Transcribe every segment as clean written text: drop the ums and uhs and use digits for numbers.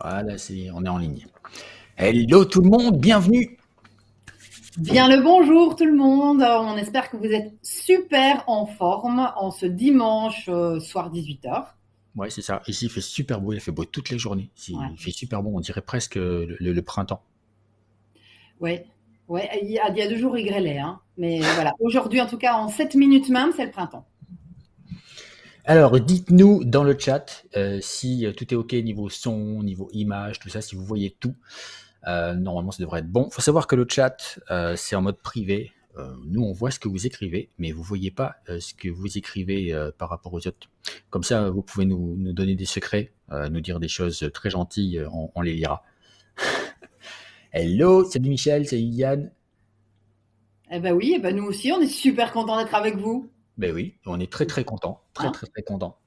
Voilà, on est en ligne. Hello tout le monde, bienvenue. Bien le bonjour tout le monde, on espère que vous êtes super en forme en ce dimanche soir 18h. Ouais, c'est ça. Ici, il fait super beau, il fait beau toutes les journées. Ouais, Il fait super beau, on dirait presque le printemps. ouais, ouais, il y a 2 jours il grêlait, hein. Mais voilà, aujourd'hui en tout cas en 7 minutes même, c'est le printemps. Alors, dites-nous dans le chat si tout est OK niveau son, niveau image, tout ça, si vous voyez tout. Normalement, ça devrait être bon. Il faut savoir que le chat, c'est en mode privé. Nous, on voit ce que vous écrivez, mais vous ne voyez pas ce que vous écrivez par rapport aux autres. Comme ça, vous pouvez nous donner des secrets, nous dire des choses très gentilles, on les lira. Hello, salut Michel, salut Yann. Eh ben oui, eh ben nous aussi, on est super contents d'être avec vous. Ben oui, on est très très content, très Hein? très très content.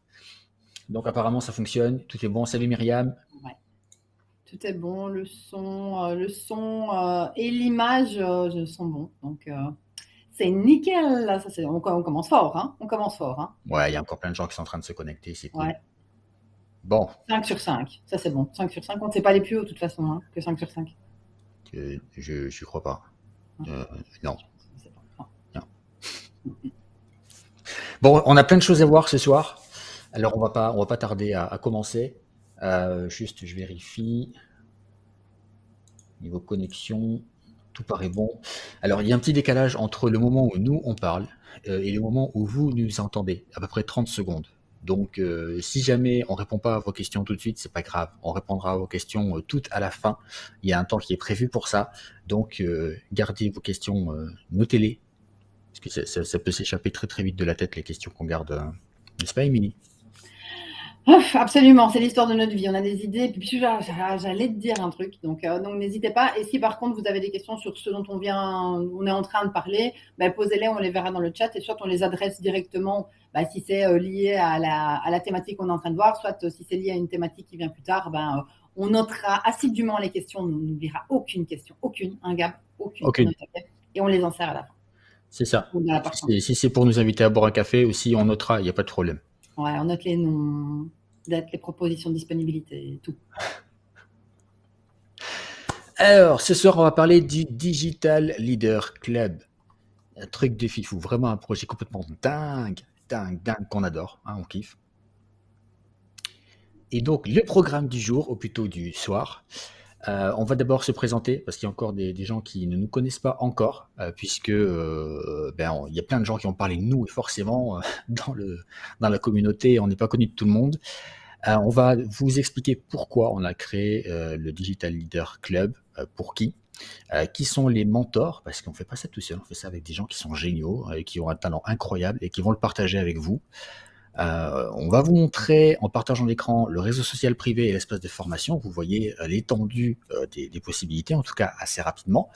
Donc apparemment ça fonctionne, tout est bon. Salut Myriam. Ouais, tout est bon, le son et l'image sont bons. Donc c'est nickel, là, on commence fort, hein. On commence fort, hein. Ouais, il y a encore plein de gens qui sont en train de se connecter, c'est cool. Ouais. Bon, 5 sur 5, ça c'est bon. 5 sur 5, on ne sait pas les plus hauts de toute façon, hein, que 5 sur 5. je crois pas. Hein. Non, Je sais pas. non. Bon, on a plein de choses à voir ce soir. Alors on va pas tarder à commencer. Juste, je vérifie. Niveau connexion, tout paraît bon. Alors, il y a un petit décalage entre le moment où nous, on parle et le moment où vous nous entendez, à peu près 30 secondes. Donc, si jamais on répond pas à vos questions tout de suite, c'est pas grave. On répondra à vos questions toutes à la fin. Il y a un temps qui est prévu pour ça. Donc, gardez vos questions, notez-les. Parce que ça peut s'échapper très très vite de la tête, les questions qu'on garde. N'est-ce pas, Émilie? Absolument, c'est l'histoire de notre vie. On a des idées. Et puis j'allais te dire un truc, donc n'hésitez pas. Et si par contre vous avez des questions sur ce dont on est en train de parler, ben, posez-les, on les verra dans le chat. Et soit on les adresse directement, ben, si c'est lié à la thématique qu'on est en train de voir, soit si c'est lié à une thématique qui vient plus tard, ben, on notera assidûment les questions. On n'oubliera aucune question, aucune, un Gab, aucune. Ok, On note, et on les insère à la fin. c'est ça. Ou dans la partie en Si c'est pour nous inviter à boire un café aussi, on notera, il n'y a pas de problème. Ouais, on note les noms, dates, les propositions de disponibilité, tout. Alors, ce soir, on va parler du Digital Leader Club. Un truc de fifou, vraiment un projet complètement dingue, dingue, dingue, qu'on adore, hein, on kiffe. Et donc, le programme du jour, ou plutôt du soir, on va d'abord se présenter, parce qu'il y a encore des gens qui ne nous connaissent pas encore, puisque il y a plein de gens qui ont parlé de nous, et forcément, dans la communauté, on n'est pas connu de tout le monde. On va vous expliquer pourquoi on a créé le Digital Leader Club, pour qui sont les mentors, parce qu'on ne fait pas ça tout seul, on fait ça avec des gens qui sont géniaux, qui ont un talent incroyable et qui vont le partager avec vous. On va vous montrer, en partageant l'écran, le réseau social privé et l'espace de formation. Vous voyez l'étendue des possibilités, en tout cas assez rapidement.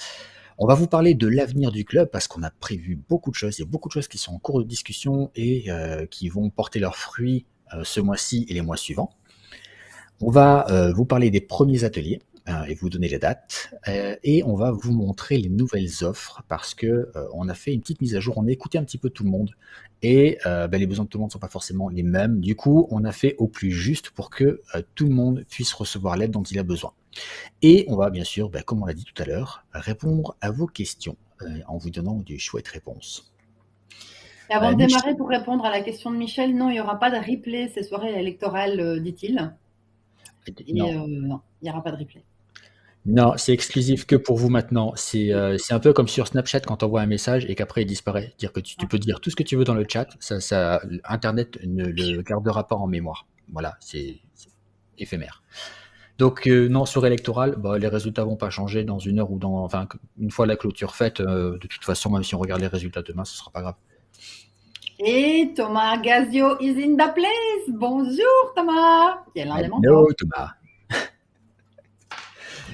On va vous parler de l'avenir du club parce qu'on a prévu beaucoup de choses. Il y a beaucoup de choses qui sont en cours de discussion et qui vont porter leurs fruits ce mois-ci et les mois suivants. On va vous parler des premiers ateliers et vous donner les dates. Et on va vous montrer les nouvelles offres parce que on a fait une petite mise à jour. On a écouté un petit peu tout le monde et les besoins de tout le monde ne sont pas forcément les mêmes. Du coup, on a fait au plus juste pour que tout le monde puisse recevoir l'aide dont il a besoin. Et on va bien sûr, comme on l'a dit tout à l'heure, répondre à vos questions en vous donnant des chouettes réponses. Et avant de Michel, démarrer, pour répondre à la question de Michel, non, il n'y aura pas de replay ces soirées électorales, dit-il. Et non, non, il n'y aura pas de replay. non, c'est exclusif que pour vous maintenant. C'est un peu comme sur Snapchat quand tu envoies un message et qu'après il disparaît. Dire que tu peux dire tout ce que tu veux dans le chat, Internet ne le gardera pas en mémoire. Voilà, c'est éphémère. Donc non, sur électoral, les résultats vont pas changer dans une heure ou enfin, une fois la clôture faite, de toute façon, même si on regarde les résultats demain, ce sera pas grave. Et Thomas Gazio is in the place. Bonjour Thomas, qui est l'un des Hello mentors. Thomas.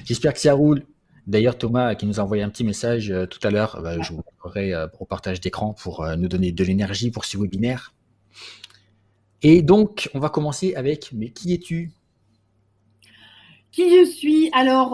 J'espère que ça roule. D'ailleurs, Thomas qui nous a envoyé un petit message tout à l'heure, je vous montrerai au partage d'écran pour nous donner de l'énergie pour ce webinaire. Et donc, on va commencer avec, mais qui es-tu? Qui je suis? Alors,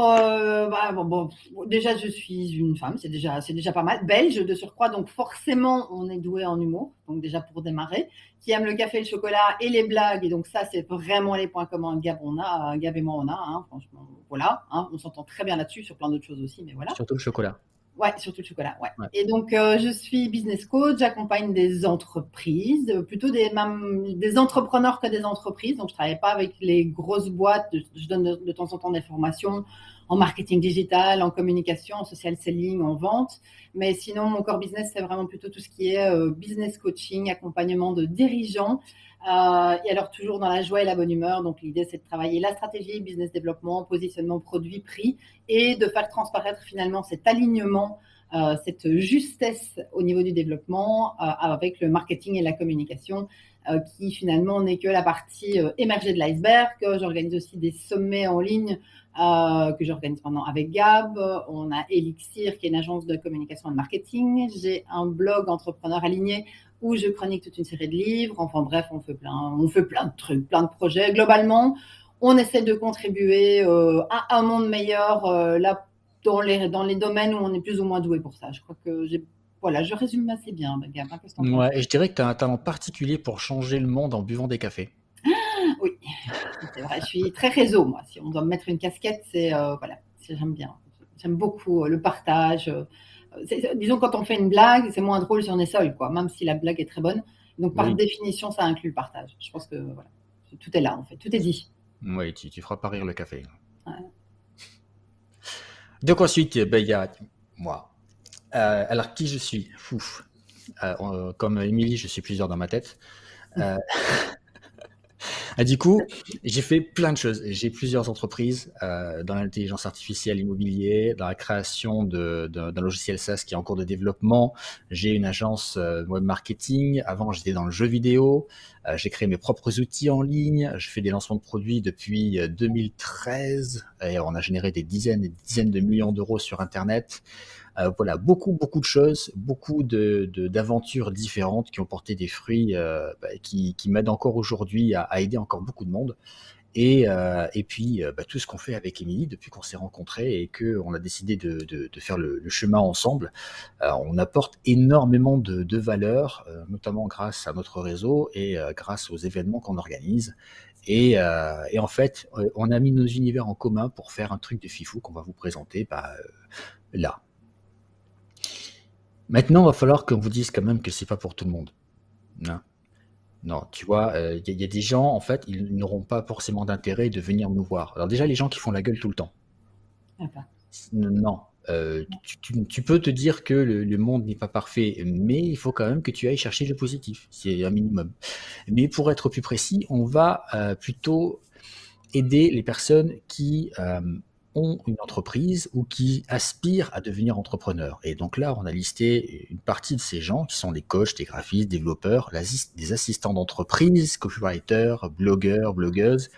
déjà, je suis une femme, c'est déjà pas mal. Belge de surcroît, donc forcément, on est doué en humour. Donc déjà pour démarrer, qui aime le café, le chocolat et les blagues. Et donc ça, c'est vraiment les points communs que Gab et moi, on a. Hein, franchement, voilà. Hein, on s'entend très bien là-dessus, sur plein d'autres choses aussi, mais voilà. Surtout le chocolat. Ouais, surtout le chocolat, ouais. Ouais. Et donc, je suis business coach, j'accompagne des entreprises, plutôt des entrepreneurs que des entreprises. Donc, je travaille pas avec les grosses boîtes. Je donne de temps en temps des formations en marketing digital, en communication, en social selling, en vente. Mais sinon, mon core business, c'est vraiment plutôt tout ce qui est business coaching, accompagnement de dirigeants. Et alors, toujours dans la joie et la bonne humeur. Donc, l'idée, c'est de travailler la stratégie, business développement, positionnement, produit, prix, et de faire transparaître finalement cet alignement, cette justesse au niveau du développement avec le marketing et la communication, qui finalement n'est que la partie émergée de l'iceberg. J'organise aussi des sommets en ligne que j'organise maintenant avec Gab. On a Elixir, qui est une agence de communication et de marketing. J'ai un blog entrepreneur aligné où je chronique toute une série de livres. Enfin bref, on fait plein de trucs, plein de projets. Globalement, on essaie de contribuer à un monde meilleur là dans les domaines où on est plus ou moins doué pour ça. Je crois que je résume assez bien, Gab. Qu'est-ce que t'en penses? Ouais, et je dirais que tu as un talent particulier pour changer le monde en buvant des cafés. Oui, c'est vrai. Je suis très réseau, moi. Si on doit me mettre une casquette, voilà, j'aime bien. J'aime beaucoup le partage. Disons, quand on fait une blague, c'est moins drôle si on est seul, quoi, même si la blague est très bonne. Donc, par Oui, définition, ça inclut le partage. Je pense que voilà, tout est là, en fait. Tout est dit. oui, tu feras pas rire le café. Ouais. Donc ensuite, ben, il y a moi. Alors, qui je suis? Fouf. Comme Émilie, je suis plusieurs dans ma tête. Euh, du coup, j'ai fait plein de choses. J'ai plusieurs entreprises dans l'intelligence artificielle immobilier, dans la création d'un logiciel SaaS qui est en cours de développement. J'ai une agence web marketing. Avant, j'étais dans le jeu vidéo. J'ai créé mes propres outils en ligne. Je fais des lancements de produits depuis 2013 et on a généré des dizaines et des dizaines de millions d'euros sur Internet. Voilà, beaucoup de choses, d'aventures différentes qui ont porté des fruits, qui m'aident encore aujourd'hui à aider encore beaucoup de monde. Et puis, tout ce qu'on fait avec Émilie depuis qu'on s'est rencontrés et qu'on a décidé de faire le chemin ensemble, on apporte énormément de valeur, notamment grâce à notre réseau et grâce aux événements qu'on organise. Et en fait, on a mis nos univers en commun pour faire un truc de fifou qu'on va vous présenter là. Maintenant, il va falloir qu'on vous dise quand même que c'est pas pour tout le monde. Non, non, tu vois, y a des gens, en fait, ils n'auront pas forcément d'intérêt de venir nous voir. Alors déjà, les gens qui font la gueule tout le temps. Enfin, Non, tu peux te dire que le monde n'est pas parfait, mais il faut quand même que tu ailles chercher le positif, c'est un minimum. Mais pour être plus précis, on va plutôt aider les personnes qui ont une entreprise ou qui aspirent à devenir entrepreneurs. Et donc là, on a listé une partie de ces gens qui sont des coachs, des graphistes, développeurs, des assistants d'entreprise, copywriters, blogueurs, blogueuses.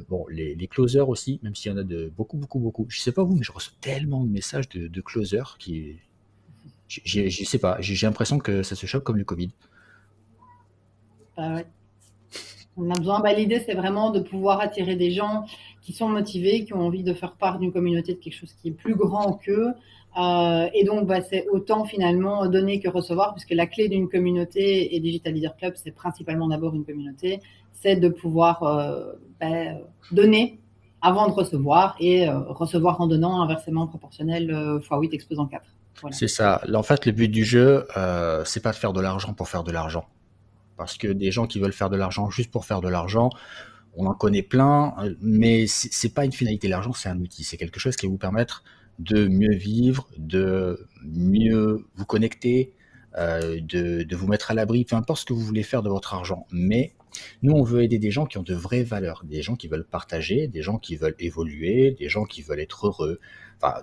Bon, les closers aussi, même s'il y en a de beaucoup. Je sais pas vous, mais je reçois tellement de messages de closers qui, je sais pas, j'ai l'impression que ça se chope comme le Covid. ouais. On a besoin. L'idée, c'est vraiment de pouvoir attirer des gens qui sont motivés, qui ont envie de faire part d'une communauté, de quelque chose qui est plus grand qu'eux. Et donc, c'est autant finalement donner que recevoir, puisque la clé d'une communauté et Digital Leader Club, c'est principalement d'abord une communauté, c'est de pouvoir donner avant de recevoir et recevoir en donnant inversement proportionnel x8 exposant 4. Voilà. C'est ça. En fait, le but du jeu, c'est pas de faire de l'argent pour faire de l'argent. Parce que des gens qui veulent faire de l'argent juste pour faire de l'argent, on en connaît plein, mais c'est pas une finalité. L'argent, c'est un outil. C'est quelque chose qui va vous permettre de mieux vivre, de mieux vous connecter, de vous mettre à l'abri, peu importe ce que vous voulez faire de votre argent. Mais nous, on veut aider des gens qui ont de vraies valeurs, des gens qui veulent partager, des gens qui veulent évoluer, des gens qui veulent être heureux. Enfin,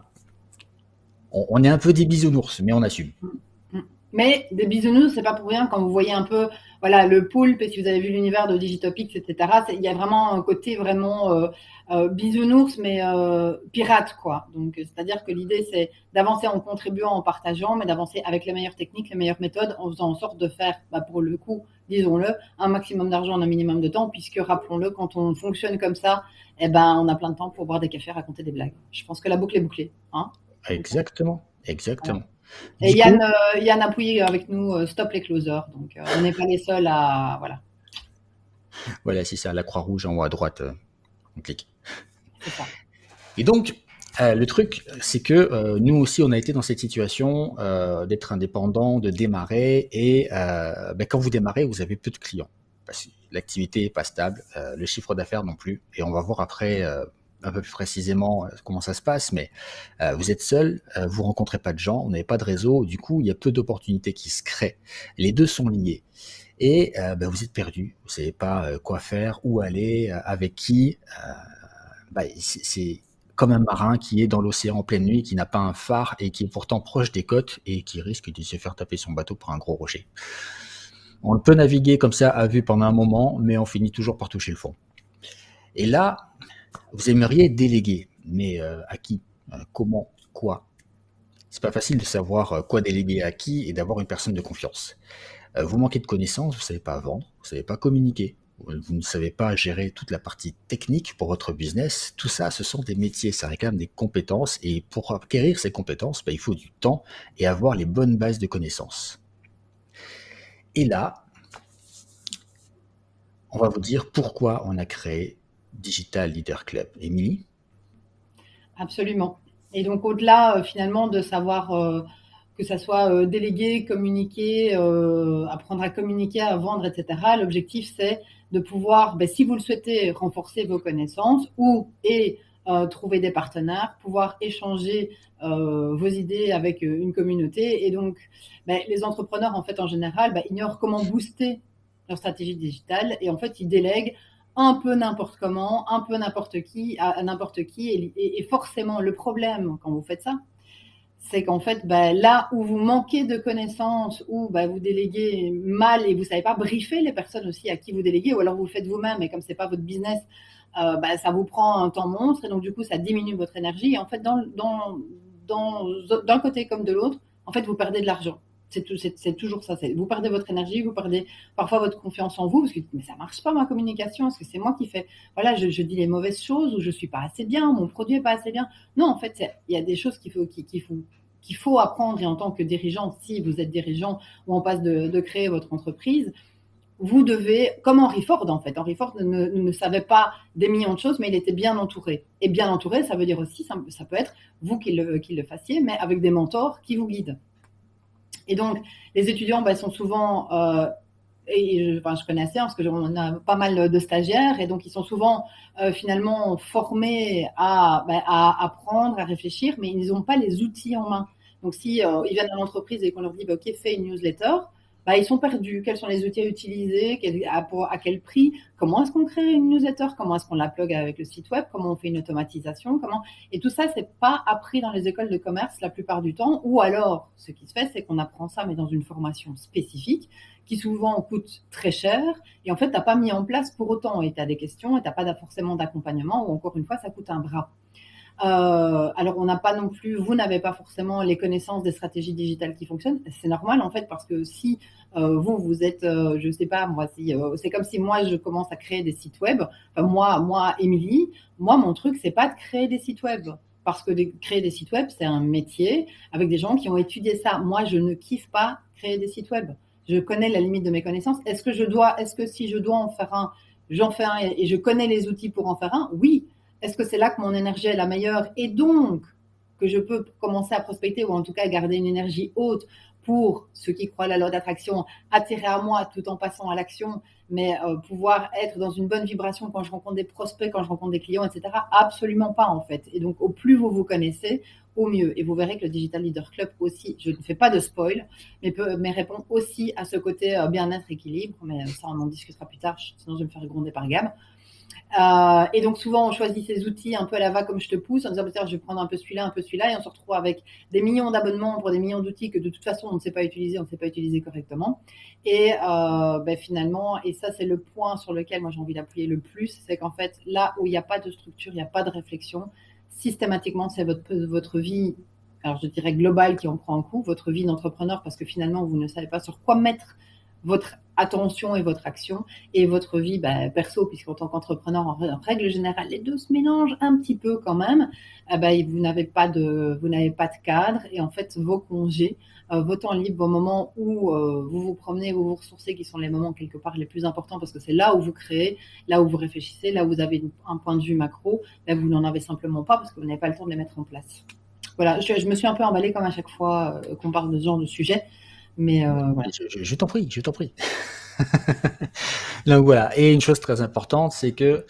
on est un peu des bisounours, mais on assume. Mais des bisounours, c'est pas pour rien quand vous voyez un peu, voilà, le poulpe, et si vous avez vu l'univers de Digitopics, etc., il y a vraiment un côté vraiment bisounours, mais pirate, quoi. Donc, c'est-à-dire que l'idée, c'est d'avancer en contribuant, en partageant, mais d'avancer avec les meilleures techniques, les meilleures méthodes, en faisant en sorte de faire, pour le coup, disons-le, un maximum d'argent en un minimum de temps, puisque, rappelons-le, quand on fonctionne comme ça, eh ben, on a plein de temps pour boire des cafés, raconter des blagues. Je pense que la boucle est bouclée, hein. Exactement, Voilà. exactement. Et Du coup, Yann a appuyé avec nous Stop les closers. Donc, on n'est pas les seuls à. Voilà, voilà, c'est ça, la croix rouge en haut à droite, on clique. c'est ça. Et donc, le truc, c'est que nous aussi, on a été dans cette situation d'être indépendant, de démarrer. Et quand vous démarrez, vous avez peu de clients. Parce que l'activité n'est pas stable, le chiffre d'affaires non plus. Et on va voir après un peu plus précisément comment ça se passe. Mais vous êtes seul, vous rencontrez pas de gens, vous n'avez pas de réseau. Du coup, il y a peu d'opportunités qui se créent. Les deux sont liés. Et vous êtes perdu. Vous ne savez pas quoi faire, où aller, avec qui. C'est comme un marin qui est dans l'océan en pleine nuit, qui n'a pas un phare et qui est pourtant proche des côtes et qui risque de se faire taper son bateau par un gros rocher. On peut naviguer comme ça à vue pendant un moment, mais on finit toujours par toucher le fond. Et là, vous aimeriez déléguer, mais à qui, comment, quoi? C'est pas facile de savoir quoi déléguer à qui et d'avoir une personne de confiance. Vous manquez de connaissances, vous ne savez pas vendre, vous ne savez pas communiquer, vous ne savez pas gérer toute la partie technique pour votre business. Tout ça, ce sont des métiers, ça réclame des compétences. Et pour acquérir ces compétences, il faut du temps et avoir les bonnes bases de connaissances. Et là, on va vous dire pourquoi on a créé Digital Leader Club. Émilie? Absolument. Et donc, au-delà, finalement, de savoir que ça soit déléguer, communiquer, apprendre à communiquer, à vendre, etc., l'objectif, c'est de pouvoir, si vous le souhaitez, renforcer vos connaissances et trouver des partenaires, pouvoir échanger vos idées avec une communauté. Et donc, les entrepreneurs, en fait, en général, ignorent comment booster leur stratégie digitale et en fait, ils délèguent un peu n'importe comment, un peu n'importe qui, à n'importe qui. Et forcément, le problème quand vous faites ça, c'est qu'en fait, là où vous manquez de connaissances, où vous déléguez mal et vous ne savez pas briefer les personnes aussi à qui vous déléguez, ou alors vous le faites vous-même et comme ce n'est pas votre business, ça vous prend un temps monstre et donc du coup, ça diminue votre énergie. Et en fait, d'un côté comme de l'autre, en fait, vous perdez de l'argent. C'est toujours ça. Vous perdez votre énergie, vous perdez parfois votre confiance en vous parce que mais ça marche pas ma communication. Est-ce que c'est moi qui fais voilà, je dis les mauvaises choses ou je suis pas assez bien, mon produit est pas assez bien. Non, en fait, il y a des choses qu'il faut apprendre et en tant que dirigeant, si vous êtes dirigeant ou en passe de créer votre entreprise, vous devez, comme Henry Ford en fait. Henry Ford ne savait pas des millions de choses, mais il était bien entouré. Et bien entouré, ça veut dire aussi, ça peut être vous qui le fassiez, mais avec des mentors qui vous guident. Et donc, les étudiants sont souvent, je connais assez, parce que on a pas mal de stagiaires, et donc ils sont souvent finalement formés à apprendre, à réfléchir, mais ils n'ont pas les outils en main. Donc, si ils viennent à l'entreprise et qu'on leur dit, OK, fais une newsletter, ils sont perdus. Quels sont les outils à utiliser, à quel prix, comment est-ce qu'on crée une newsletter, comment est-ce qu'on la plug avec le site web, comment on fait une automatisation, et tout ça, c'est pas appris dans les écoles de commerce la plupart du temps, ou alors, ce qui se fait, c'est qu'on apprend ça, mais dans une formation spécifique, qui souvent coûte très cher, et en fait, tu n'as pas mis en place pour autant, et tu as des questions, et tu n'as pas forcément d'accompagnement, ou encore une fois, ça coûte un bras. Alors, on n'a pas non plus, vous n'avez pas forcément les connaissances des stratégies digitales qui fonctionnent. C'est normal en fait parce que si vous êtes, je sais pas moi, si c'est comme si moi je commence à créer des sites web. Enfin, moi, Émilie, mon truc c'est pas de créer des sites web parce que créer des sites web c'est un métier avec des gens qui ont étudié ça. Moi, je ne kiffe pas créer des sites web. Je connais la limite de mes connaissances. Est-ce que si je dois en faire un, j'en fais un et je connais les outils pour en faire un? Oui. Est-ce que c'est là que mon énergie est la meilleure et donc que je peux commencer à prospecter ou en tout cas garder une énergie haute pour ceux qui croient à la loi d'attraction, attirer à moi tout en passant à l'action, mais pouvoir être dans une bonne vibration quand je rencontre des prospects, quand je rencontre des clients, etc. Absolument pas en fait. Et donc au plus vous vous connaissez, au mieux. Et vous verrez que le Digital Leader Club aussi, je ne fais pas de spoil, mais répond aussi à ce côté bien-être, équilibre. Mais ça, on en discutera plus tard, sinon je vais me faire gronder par Gab. Et donc souvent, on choisit ces outils un peu à la va comme je te pousse, en disant, bah, tiens, je vais prendre un peu celui-là, et on se retrouve avec des millions d'abonnements pour des millions d'outils que de toute façon, on ne sait pas utiliser correctement. Et finalement, et ça, c'est le point sur lequel moi j'ai envie d'appuyer le plus, c'est qu'en fait, là où il n'y a pas de structure, il n'y a pas de réflexion, systématiquement, c'est votre vie, alors je dirais globale, qui en prend un coup, votre vie d'entrepreneur, parce que finalement, vous ne savez pas sur quoi mettre votre attention et votre action, et votre vie perso, puisqu'en tant qu'entrepreneur, en règle générale, les deux se mélangent un petit peu quand même. Vous n'avez pas de cadre, et en fait, vos congés, vos temps libres, vos moments où vous vous promenez, vous vous ressourcez, qui sont les moments quelque part les plus importants, parce que c'est là où vous créez, là où vous réfléchissez, là où vous avez un point de vue macro, vous n'en avez simplement pas, parce que vous n'avez pas le temps de les mettre en place. Voilà, je me suis un peu emballée comme à chaque fois qu'on parle de ce genre de sujet, mais voilà. Je t'en prie, je t'en prie. Donc voilà, et une chose très importante, c'est que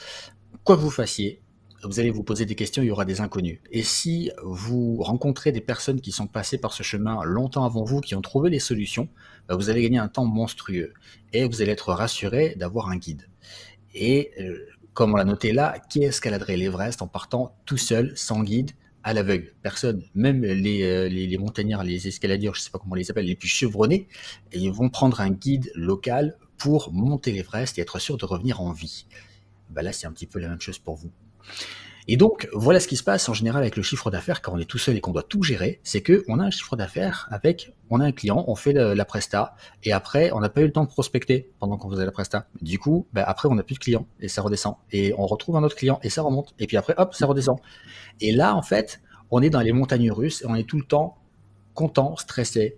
quoi que vous fassiez, vous allez vous poser des questions, il y aura des inconnus. Et si vous rencontrez des personnes qui sont passées par ce chemin longtemps avant vous, qui ont trouvé les solutions, vous allez gagner un temps monstrueux. Et vous allez être rassuré d'avoir un guide. Et comme on l'a noté là, qui escaladerait l'Everest en partant tout seul, sans guide, à l'aveugle? Personne. Même les montagnards, les escaladiers, je ne sais pas comment on les appelle, les plus chevronnés, et ils vont prendre un guide local pour monter l'Everest et être sûr de revenir en vie. Là, c'est un petit peu la même chose pour vous. Et donc, voilà ce qui se passe en général avec le chiffre d'affaires quand on est tout seul et qu'on doit tout gérer, c'est qu'on a un chiffre d'affaires on a un client, on fait la presta, et après, on n'a pas eu le temps de prospecter pendant qu'on faisait la presta. Du coup, après, on n'a plus de clients, et ça redescend. Et on retrouve un autre client, et ça remonte. Et puis après, hop, ça redescend. Et là, en fait, on est dans les montagnes russes, et on est tout le temps content, stressé.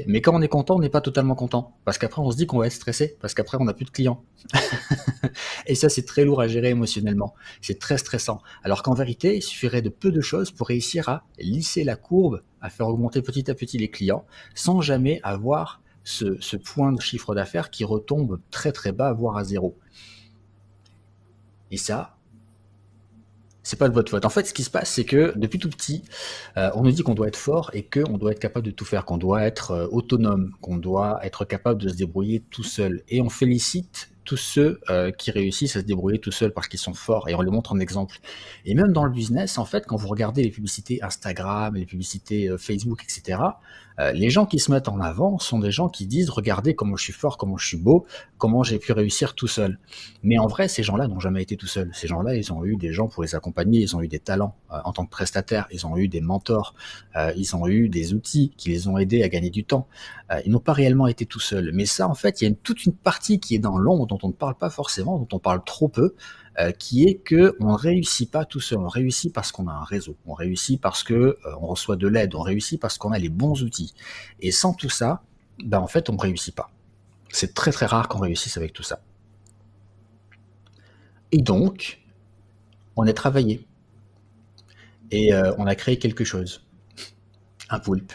Mais quand on est content, on n'est pas totalement content. Parce qu'après, on se dit qu'on va être stressé, parce qu'après, on n'a plus de clients. Et ça, c'est très lourd à gérer émotionnellement. C'est très stressant. Alors qu'en vérité, il suffirait de peu de choses pour réussir à lisser la courbe, à faire augmenter petit à petit les clients, sans jamais avoir ce point de chiffre d'affaires qui retombe très très bas, voire à zéro. Et ça, c'est pas de votre faute. En fait, ce qui se passe, c'est que depuis tout petit, on nous dit qu'on doit être fort et qu'on doit être capable de tout faire, qu'on doit être autonome, qu'on doit être capable de se débrouiller tout seul. Et on félicite tous ceux qui réussissent à se débrouiller tout seuls parce qu'ils sont forts et on les montre en exemple. Et même dans le business, en fait, quand vous regardez les publicités Instagram, les publicités Facebook, etc., les gens qui se mettent en avant sont des gens qui disent « Regardez comment je suis fort, comment je suis beau, comment j'ai pu réussir tout seul ». Mais en vrai, ces gens-là n'ont jamais été tout seuls. Ces gens-là, ils ont eu des gens pour les accompagner, ils ont eu des talents en tant que prestataires, ils ont eu des mentors, ils ont eu des outils qui les ont aidés à gagner du temps. Ils n'ont pas réellement été tout seuls. Mais ça, en fait, il y a toute une partie qui est dans l'ombre, dont on ne parle pas forcément, dont on parle trop peu, qui est qu'on ne réussit pas tout seul. On réussit parce qu'on a un réseau. On réussit parce qu'on reçoit de l'aide. On réussit parce qu'on a les bons outils. Et sans tout ça, en fait, on ne réussit pas. C'est très très rare qu'on réussisse avec tout ça. Et donc, on a travaillé. Et on a créé quelque chose. Un poulpe.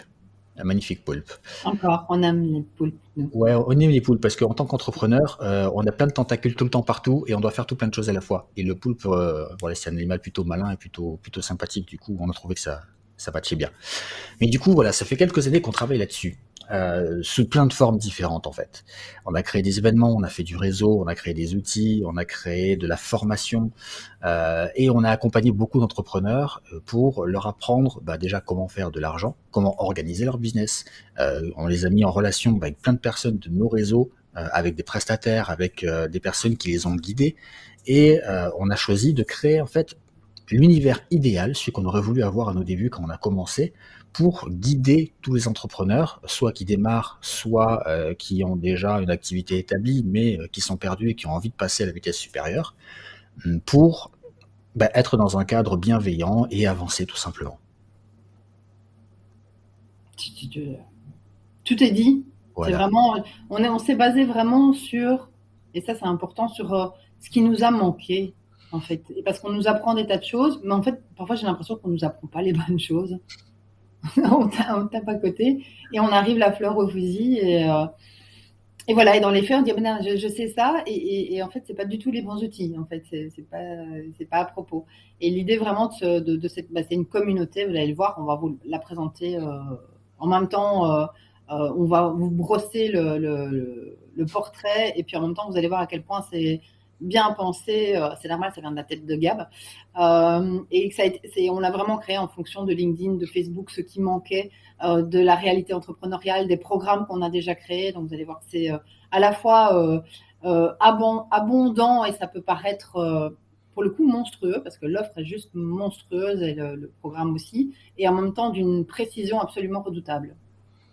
Un magnifique poulpe. Encore, on aime les poulpes. Nous. Ouais, on aime les poulpes parce qu'en tant qu'entrepreneur, on a plein de tentacules tout le temps partout et on doit faire tout plein de choses à la fois. Et le poulpe, voilà, c'est un animal plutôt malin et plutôt sympathique. Du coup, on a trouvé que ça matchait bien. Mais du coup, voilà, ça fait quelques années qu'on travaille là-dessus. Sous plein de formes différentes en fait. On a créé des événements, on a fait du réseau, on a créé des outils, on a créé de la formation et on a accompagné beaucoup d'entrepreneurs pour leur apprendre déjà comment faire de l'argent, comment organiser leur business. On les a mis en relation avec plein de personnes de nos réseaux, avec des prestataires, avec des personnes qui les ont guidés et on a choisi de créer en fait l'univers idéal, celui qu'on aurait voulu avoir à nos débuts quand on a commencé, pour guider tous les entrepreneurs, soit qui démarrent, soit qui ont déjà une activité établie, mais qui sont perdus et qui ont envie de passer à la vitesse supérieure, pour être dans un cadre bienveillant et avancer tout simplement. Tout est dit. Voilà. C'est vraiment, on s'est basé vraiment sur, et ça c'est important, sur ce qui nous a manqué en fait, et parce qu'on nous apprend des tas de choses, mais en fait parfois j'ai l'impression qu'on nous apprend pas les bonnes choses. on tape à côté et on arrive la fleur au fusil et voilà, et dans les faits on dit non, je sais ça et en fait c'est pas du tout les bons outils, en fait c'est pas à propos. Et l'idée vraiment de cette, c'est une communauté, vous allez le voir, on va vous la présenter en même temps. On va vous brosser le portrait et puis en même temps vous allez voir à quel point c'est bien pensé, c'est normal, ça vient de la tête de Gab, et que on l'a vraiment créé en fonction de LinkedIn, de Facebook, ce qui manquait, de la réalité entrepreneuriale, des programmes qu'on a déjà créés. Donc vous allez voir que c'est à la fois abondant, et ça peut paraître pour le coup monstrueux, parce que l'offre est juste monstrueuse et le programme aussi, et en même temps d'une précision absolument redoutable,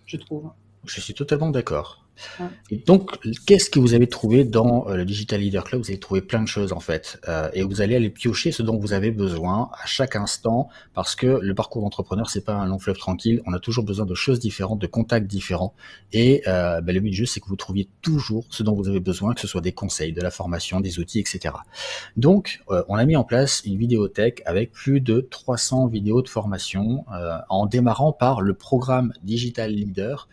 je trouve. Je suis totalement d'accord. Ouais. Et donc, qu'est-ce que vous avez trouvé dans le Digital Leader Club? Vous avez trouvé plein de choses en fait, et vous allez aller piocher ce dont vous avez besoin à chaque instant, parce que le parcours d'entrepreneur, c'est pas un long fleuve tranquille. On a toujours besoin de choses différentes, de contacts différents, et le but du jeu, c'est que vous trouviez toujours ce dont vous avez besoin, que ce soit des conseils, de la formation, des outils, etc. Donc, on a mis en place une vidéothèque avec plus de 300 vidéos de formation, en démarrant par le programme Digital Leader,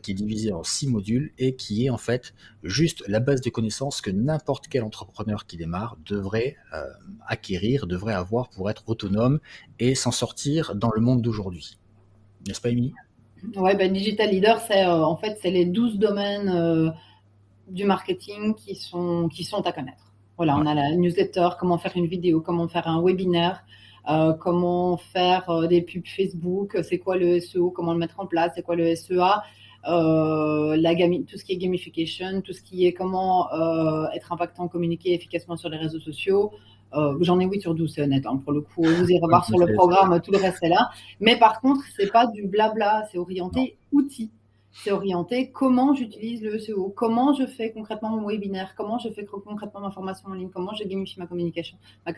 qui est divisé en 6 modules et qui est en fait juste la base de connaissances que n'importe quel entrepreneur qui démarre devrait acquérir, devrait avoir pour être autonome et s'en sortir dans le monde d'aujourd'hui. N'est-ce pas, Émilie? Ouais, ben, Digital Leader, c'est en fait c'est les 12 domaines du marketing qui sont à connaître. Voilà, Ouais. on a la newsletter, comment faire une vidéo, comment faire un webinaire, comment faire des pubs Facebook, c'est quoi le SEO, comment le mettre en place, c'est quoi le SEA, tout ce qui est gamification, tout ce qui est comment être impactant, communiquer efficacement sur les réseaux sociaux. J'en ai 8 sur 12, c'est honnête, hein, pour le coup. Vous irez voir sur le programme, tout le reste est là. Mais par contre, c'est pas du blabla, c'est Non. orienté outils. C'est orienté comment j'utilise le SEO, comment je fais concrètement mon webinaire, comment je fais concrètement ma formation en ligne, comment je gamifie ma communication, ma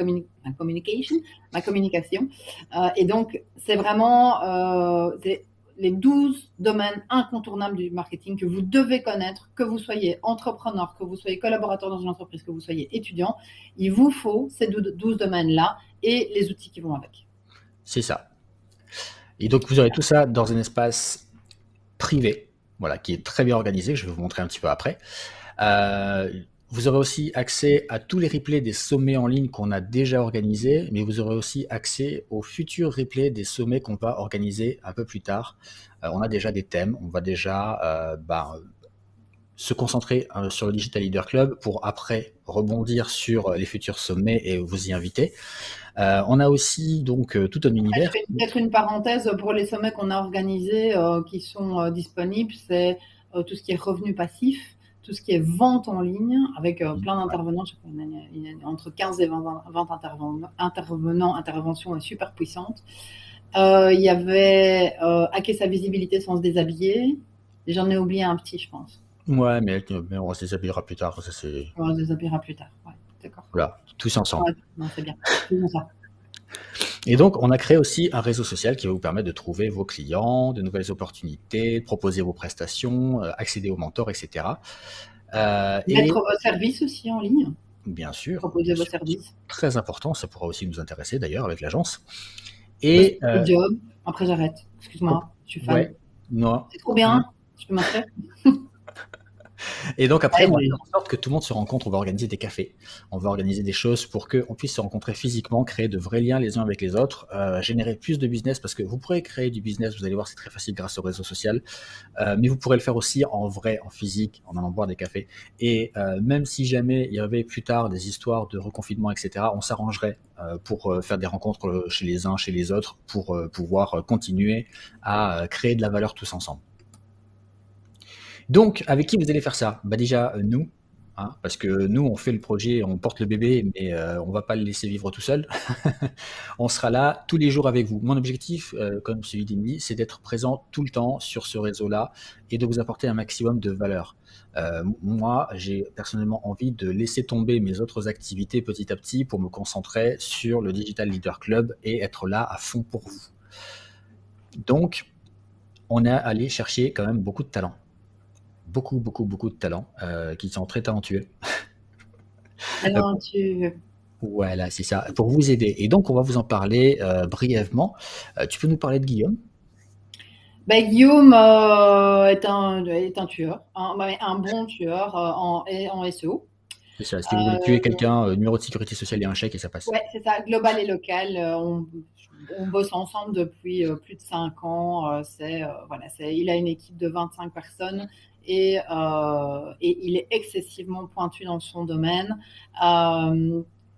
communication. Et donc, c'est vraiment les 12 domaines incontournables du marketing que vous devez connaître, que vous soyez entrepreneur, que vous soyez collaborateur dans une entreprise, que vous soyez étudiant. Il vous faut ces 12 domaines-là et les outils qui vont avec. C'est ça. Et donc, vous aurez tout ça dans un espace privé, voilà, qui est très bien organisé. Je vais vous montrer un petit peu après. Vous aurez aussi accès à tous les replays des sommets en ligne qu'on a déjà organisés, mais vous aurez aussi accès aux futurs replays des sommets qu'on va organiser un peu plus tard. On a déjà des thèmes, on va déjà se concentrer sur le Digital Leader Club pour après rebondir sur les futurs sommets et vous y inviter. On a aussi donc tout un Je univers. fais peut-être une parenthèse pour les sommets qu'on a organisés qui sont disponibles. C'est tout ce qui est revenu passif, tout ce qui est vente en ligne, avec plein d'intervenants. Je sais pas, entre 15 et 20 intervenants, interventions super puissantes. Il y avait hacker sa visibilité sans se déshabiller. J'en ai oublié un petit, je pense. Ouais, mais on se déshabillera plus tard. Ça, c'est... On se déshabillera plus tard. Ouais, d'accord. Voilà, tous ensemble. Ouais, non, c'est bien. Faisons ça. Et donc, on a créé aussi un réseau social qui va vous permettre de trouver vos clients, de nouvelles opportunités, de proposer vos prestations, accéder aux mentors, etc. Mettre Et vos services aussi en ligne. bien sûr, Proposer vos services. très important, ça pourra aussi nous intéresser d'ailleurs avec l'agence. Poster Et des jobs. Après, j'arrête. Excuse-moi, je suis fan. ouais, non. C'est trop bien. Je peux m'inscrire. Et donc après, on va Ouais, faire en sorte que tout le monde se rencontre. On va organiser des cafés, on va organiser des choses pour qu'on puisse se rencontrer physiquement, créer de vrais liens les uns avec les autres, générer plus de business parce que vous pourrez créer du business, vous allez voir, c'est très facile grâce au réseau social, mais vous pourrez le faire aussi en vrai, en physique, en allant boire des cafés. Et même si jamais il y avait plus tard des histoires de reconfinement, etc., on s'arrangerait pour faire des rencontres chez les uns, chez les autres, pour pouvoir continuer à créer de la valeur tous ensemble. Donc, avec qui vous allez faire ça? Bah déjà, nous, hein, parce que nous, on fait le projet, on porte le bébé, mais on va pas le laisser vivre tout seul. On sera là tous les jours avec vous. Mon objectif, comme celui d'Emily, c'est d'être présent tout le temps sur ce réseau-là et de vous apporter un maximum de valeur. Moi, j'ai personnellement envie de laisser tomber mes autres activités petit à petit pour me concentrer sur le Digital Leader Club et être là à fond pour vous. Donc, on est allé chercher quand même beaucoup de talents. Beaucoup, beaucoup, beaucoup de talents qui sont très talentueux. alors, Voilà, c'est ça, pour vous aider. Et donc, on va vous en parler brièvement. Tu peux nous parler de Guillaume? bah, Guillaume est un tueur, un bon tueur en SEO. C'est ça. Si vous voulez tuer quelqu'un, numéro de sécurité sociale et un chèque et ça passe. Ouais, c'est ça, global et local. On bosse ensemble depuis plus de 5 ans. Voilà, il a une équipe de 25 personnes et il est excessivement pointu dans son domaine.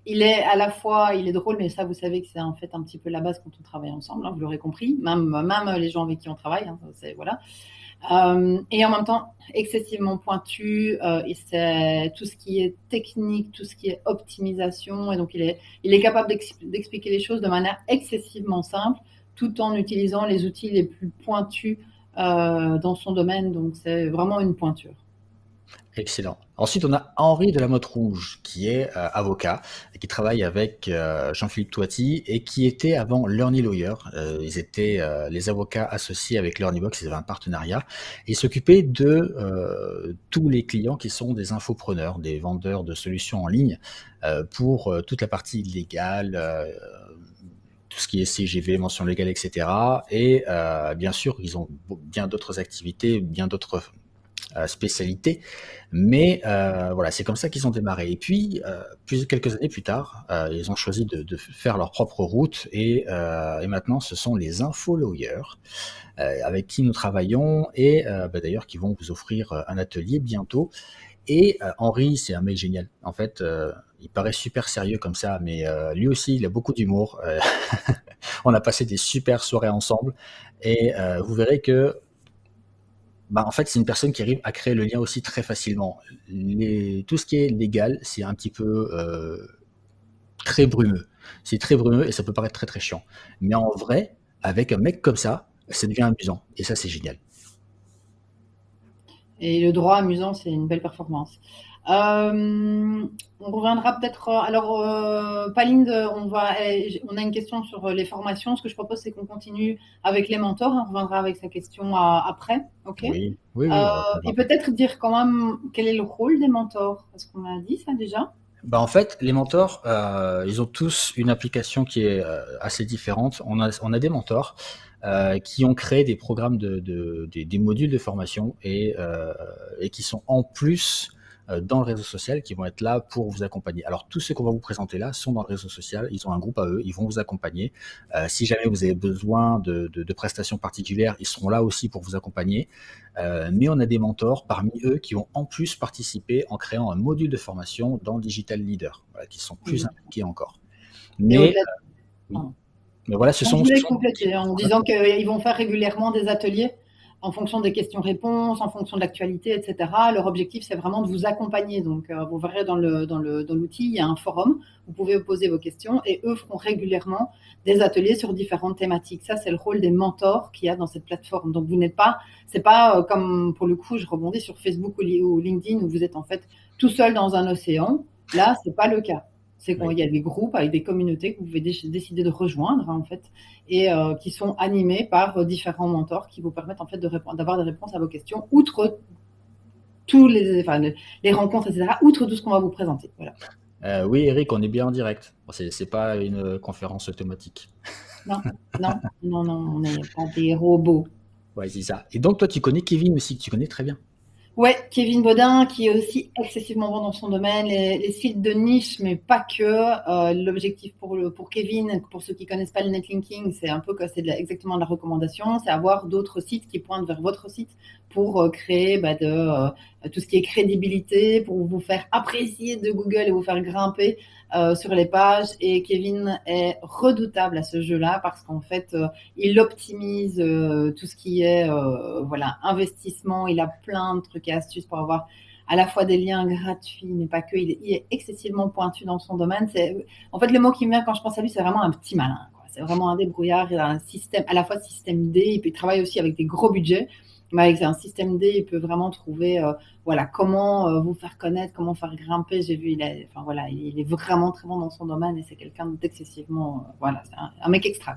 Il est à la fois, il est drôle, mais ça, vous savez que c'est en fait un petit peu la base quand on travaille ensemble, hein, vous l'aurez compris, même les gens avec qui on travaille, hein, voilà. Et en même temps, excessivement pointu, et c'est tout ce qui est technique, tout ce qui est optimisation, et donc il est capable d'expliquer les choses de manière excessivement simple, tout en utilisant les outils les plus pointus dans son domaine, donc c'est vraiment une pointure. Excellent. Ensuite, on a Henri de la Motte Rouge, qui est avocat et qui travaille avec Jean-Philippe Toiti et qui était avant Learny Lawyer. Ils étaient les avocats associés avec LearnyBox, ils avaient un partenariat et ils s'occupaient de tous les clients qui sont des infopreneurs, des vendeurs de solutions en ligne pour toute la partie légale, tout ce qui est CGV, mention légale, etc. Et bien sûr, ils ont bien d'autres activités, bien d'autres spécialité, mais voilà, c'est comme ça qu'ils ont démarré. Et puis, quelques années plus tard, ils ont choisi de faire leur propre route et maintenant, ce sont les infolawyers avec qui nous travaillons et d'ailleurs qui vont vous offrir un atelier bientôt. Et Henri, c'est un mec génial. En fait, il paraît super sérieux comme ça, mais lui aussi, il a beaucoup d'humour. On a passé des super soirées ensemble et vous verrez que en fait, c'est une personne qui arrive à créer le lien aussi très facilement. Tout ce qui est légal, c'est un petit peu très brumeux. C'est très brumeux et ça peut paraître très très chiant. Mais en vrai, avec un mec comme ça devient amusant. Et ça, c'est génial. Et le droit amusant, c'est une belle performance. On reviendra peut-être. Alors, Palinde, on a une question sur les formations. Ce que je propose, c'est qu'on continue avec les mentors. On reviendra avec sa question après. Ok. Oui. Et peut-être dire quand même quel est le rôle des mentors. Est-ce qu'on a dit ça déjà? En fait, les mentors, ils ont tous une application qui est assez différente. On a des mentors qui ont créé des programmes des modules de formation et qui sont en plus dans le réseau social, qui vont être là pour vous accompagner. Alors, tous ceux qu'on va vous présenter là sont dans le réseau social, ils ont un groupe à eux, ils vont vous accompagner. Si jamais vous avez besoin de prestations particulières, ils seront là aussi pour vous accompagner. Mais on a des mentors parmi eux qui ont en plus participé en créant un module de formation dans Digital Leader, voilà, qui sont plus impliqués encore. Mais voilà, je voulais compléter en disant qu'ils vont faire régulièrement des ateliers en fonction des questions-réponses, en fonction de l'actualité, etc. Leur objectif, c'est vraiment de vous accompagner. Donc, vous verrez dans l'outil, il y a un forum, vous pouvez poser vos questions et eux feront régulièrement des ateliers sur différentes thématiques. Ça, c'est le rôle des mentors qu'il y a dans cette plateforme. Donc, vous n'êtes pas, c'est pas comme pour le coup, je rebondis sur Facebook ou LinkedIn où vous êtes en fait tout seul dans un océan. Là, c'est pas le cas. C'est qu'il y a des groupes avec des communautés que vous pouvez décider de rejoindre, en fait, et qui sont animés par différents mentors qui vous permettent, en fait, d'avoir des réponses à vos questions, outre les rencontres, etc., outre tout ce qu'on va vous présenter. Voilà. Oui, Eric, on est bien en direct. C'est pas une conférence automatique. Non, on n'est pas des robots. Ouais, c'est ça. Et donc, toi, tu connais Kevin aussi, que tu connais très bien. Ouais, Kevin Baudin, qui est aussi excessivement bon dans son domaine, les sites de niche, mais pas que. L'objectif pour Kevin, pour ceux qui connaissent pas le netlinking, c'est un peu que c'est exactement de la recommandation, c'est avoir d'autres sites qui pointent vers votre site pour créer tout ce qui est crédibilité, pour vous faire apprécier de Google et vous faire grimper sur les pages. Et Kevin est redoutable à ce jeu-là parce qu'en fait, il optimise tout ce qui est investissement. Il a plein de trucs et astuces pour avoir à la fois des liens gratuits, mais pas que. Il est excessivement pointu dans son domaine. En fait, le mot qui me vient quand je pense à lui, c'est vraiment un petit malin. C'est vraiment un débrouillard. Il a un système, à la fois système D, et puis il travaille aussi avec des gros budgets. Mais avec un système D, il peut vraiment trouver comment vous faire connaître, comment faire grimper. J'ai vu, il est vraiment très bon dans son domaine et c'est quelqu'un d'excessivement, c'est un mec extra.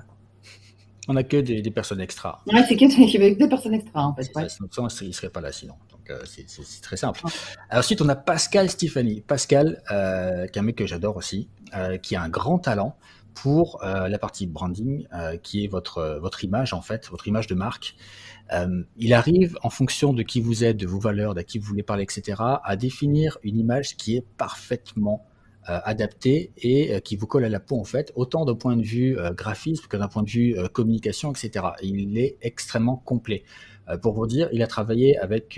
On n'a que des personnes extra. Ouais, c'est quelqu'un qui veut des personnes extra, en fait. Ouais. Sinon, il ne serait pas là, sinon. Donc, c'est très simple. Ouais. Ensuite, on a Pascal Stéphanie. Pascal, qui est un mec que j'adore aussi, qui a un grand talent pour la partie branding, qui est votre image en fait, votre image de marque. Il arrive, en fonction de qui vous êtes, de vos valeurs, d'à qui vous voulez parler, etc., à définir une image qui est parfaitement adaptée et qui vous colle à la peau, en fait, autant d'un point de vue graphisme que d'un point de vue communication, etc. Et il est extrêmement complet. Pour vous dire, il a travaillé avec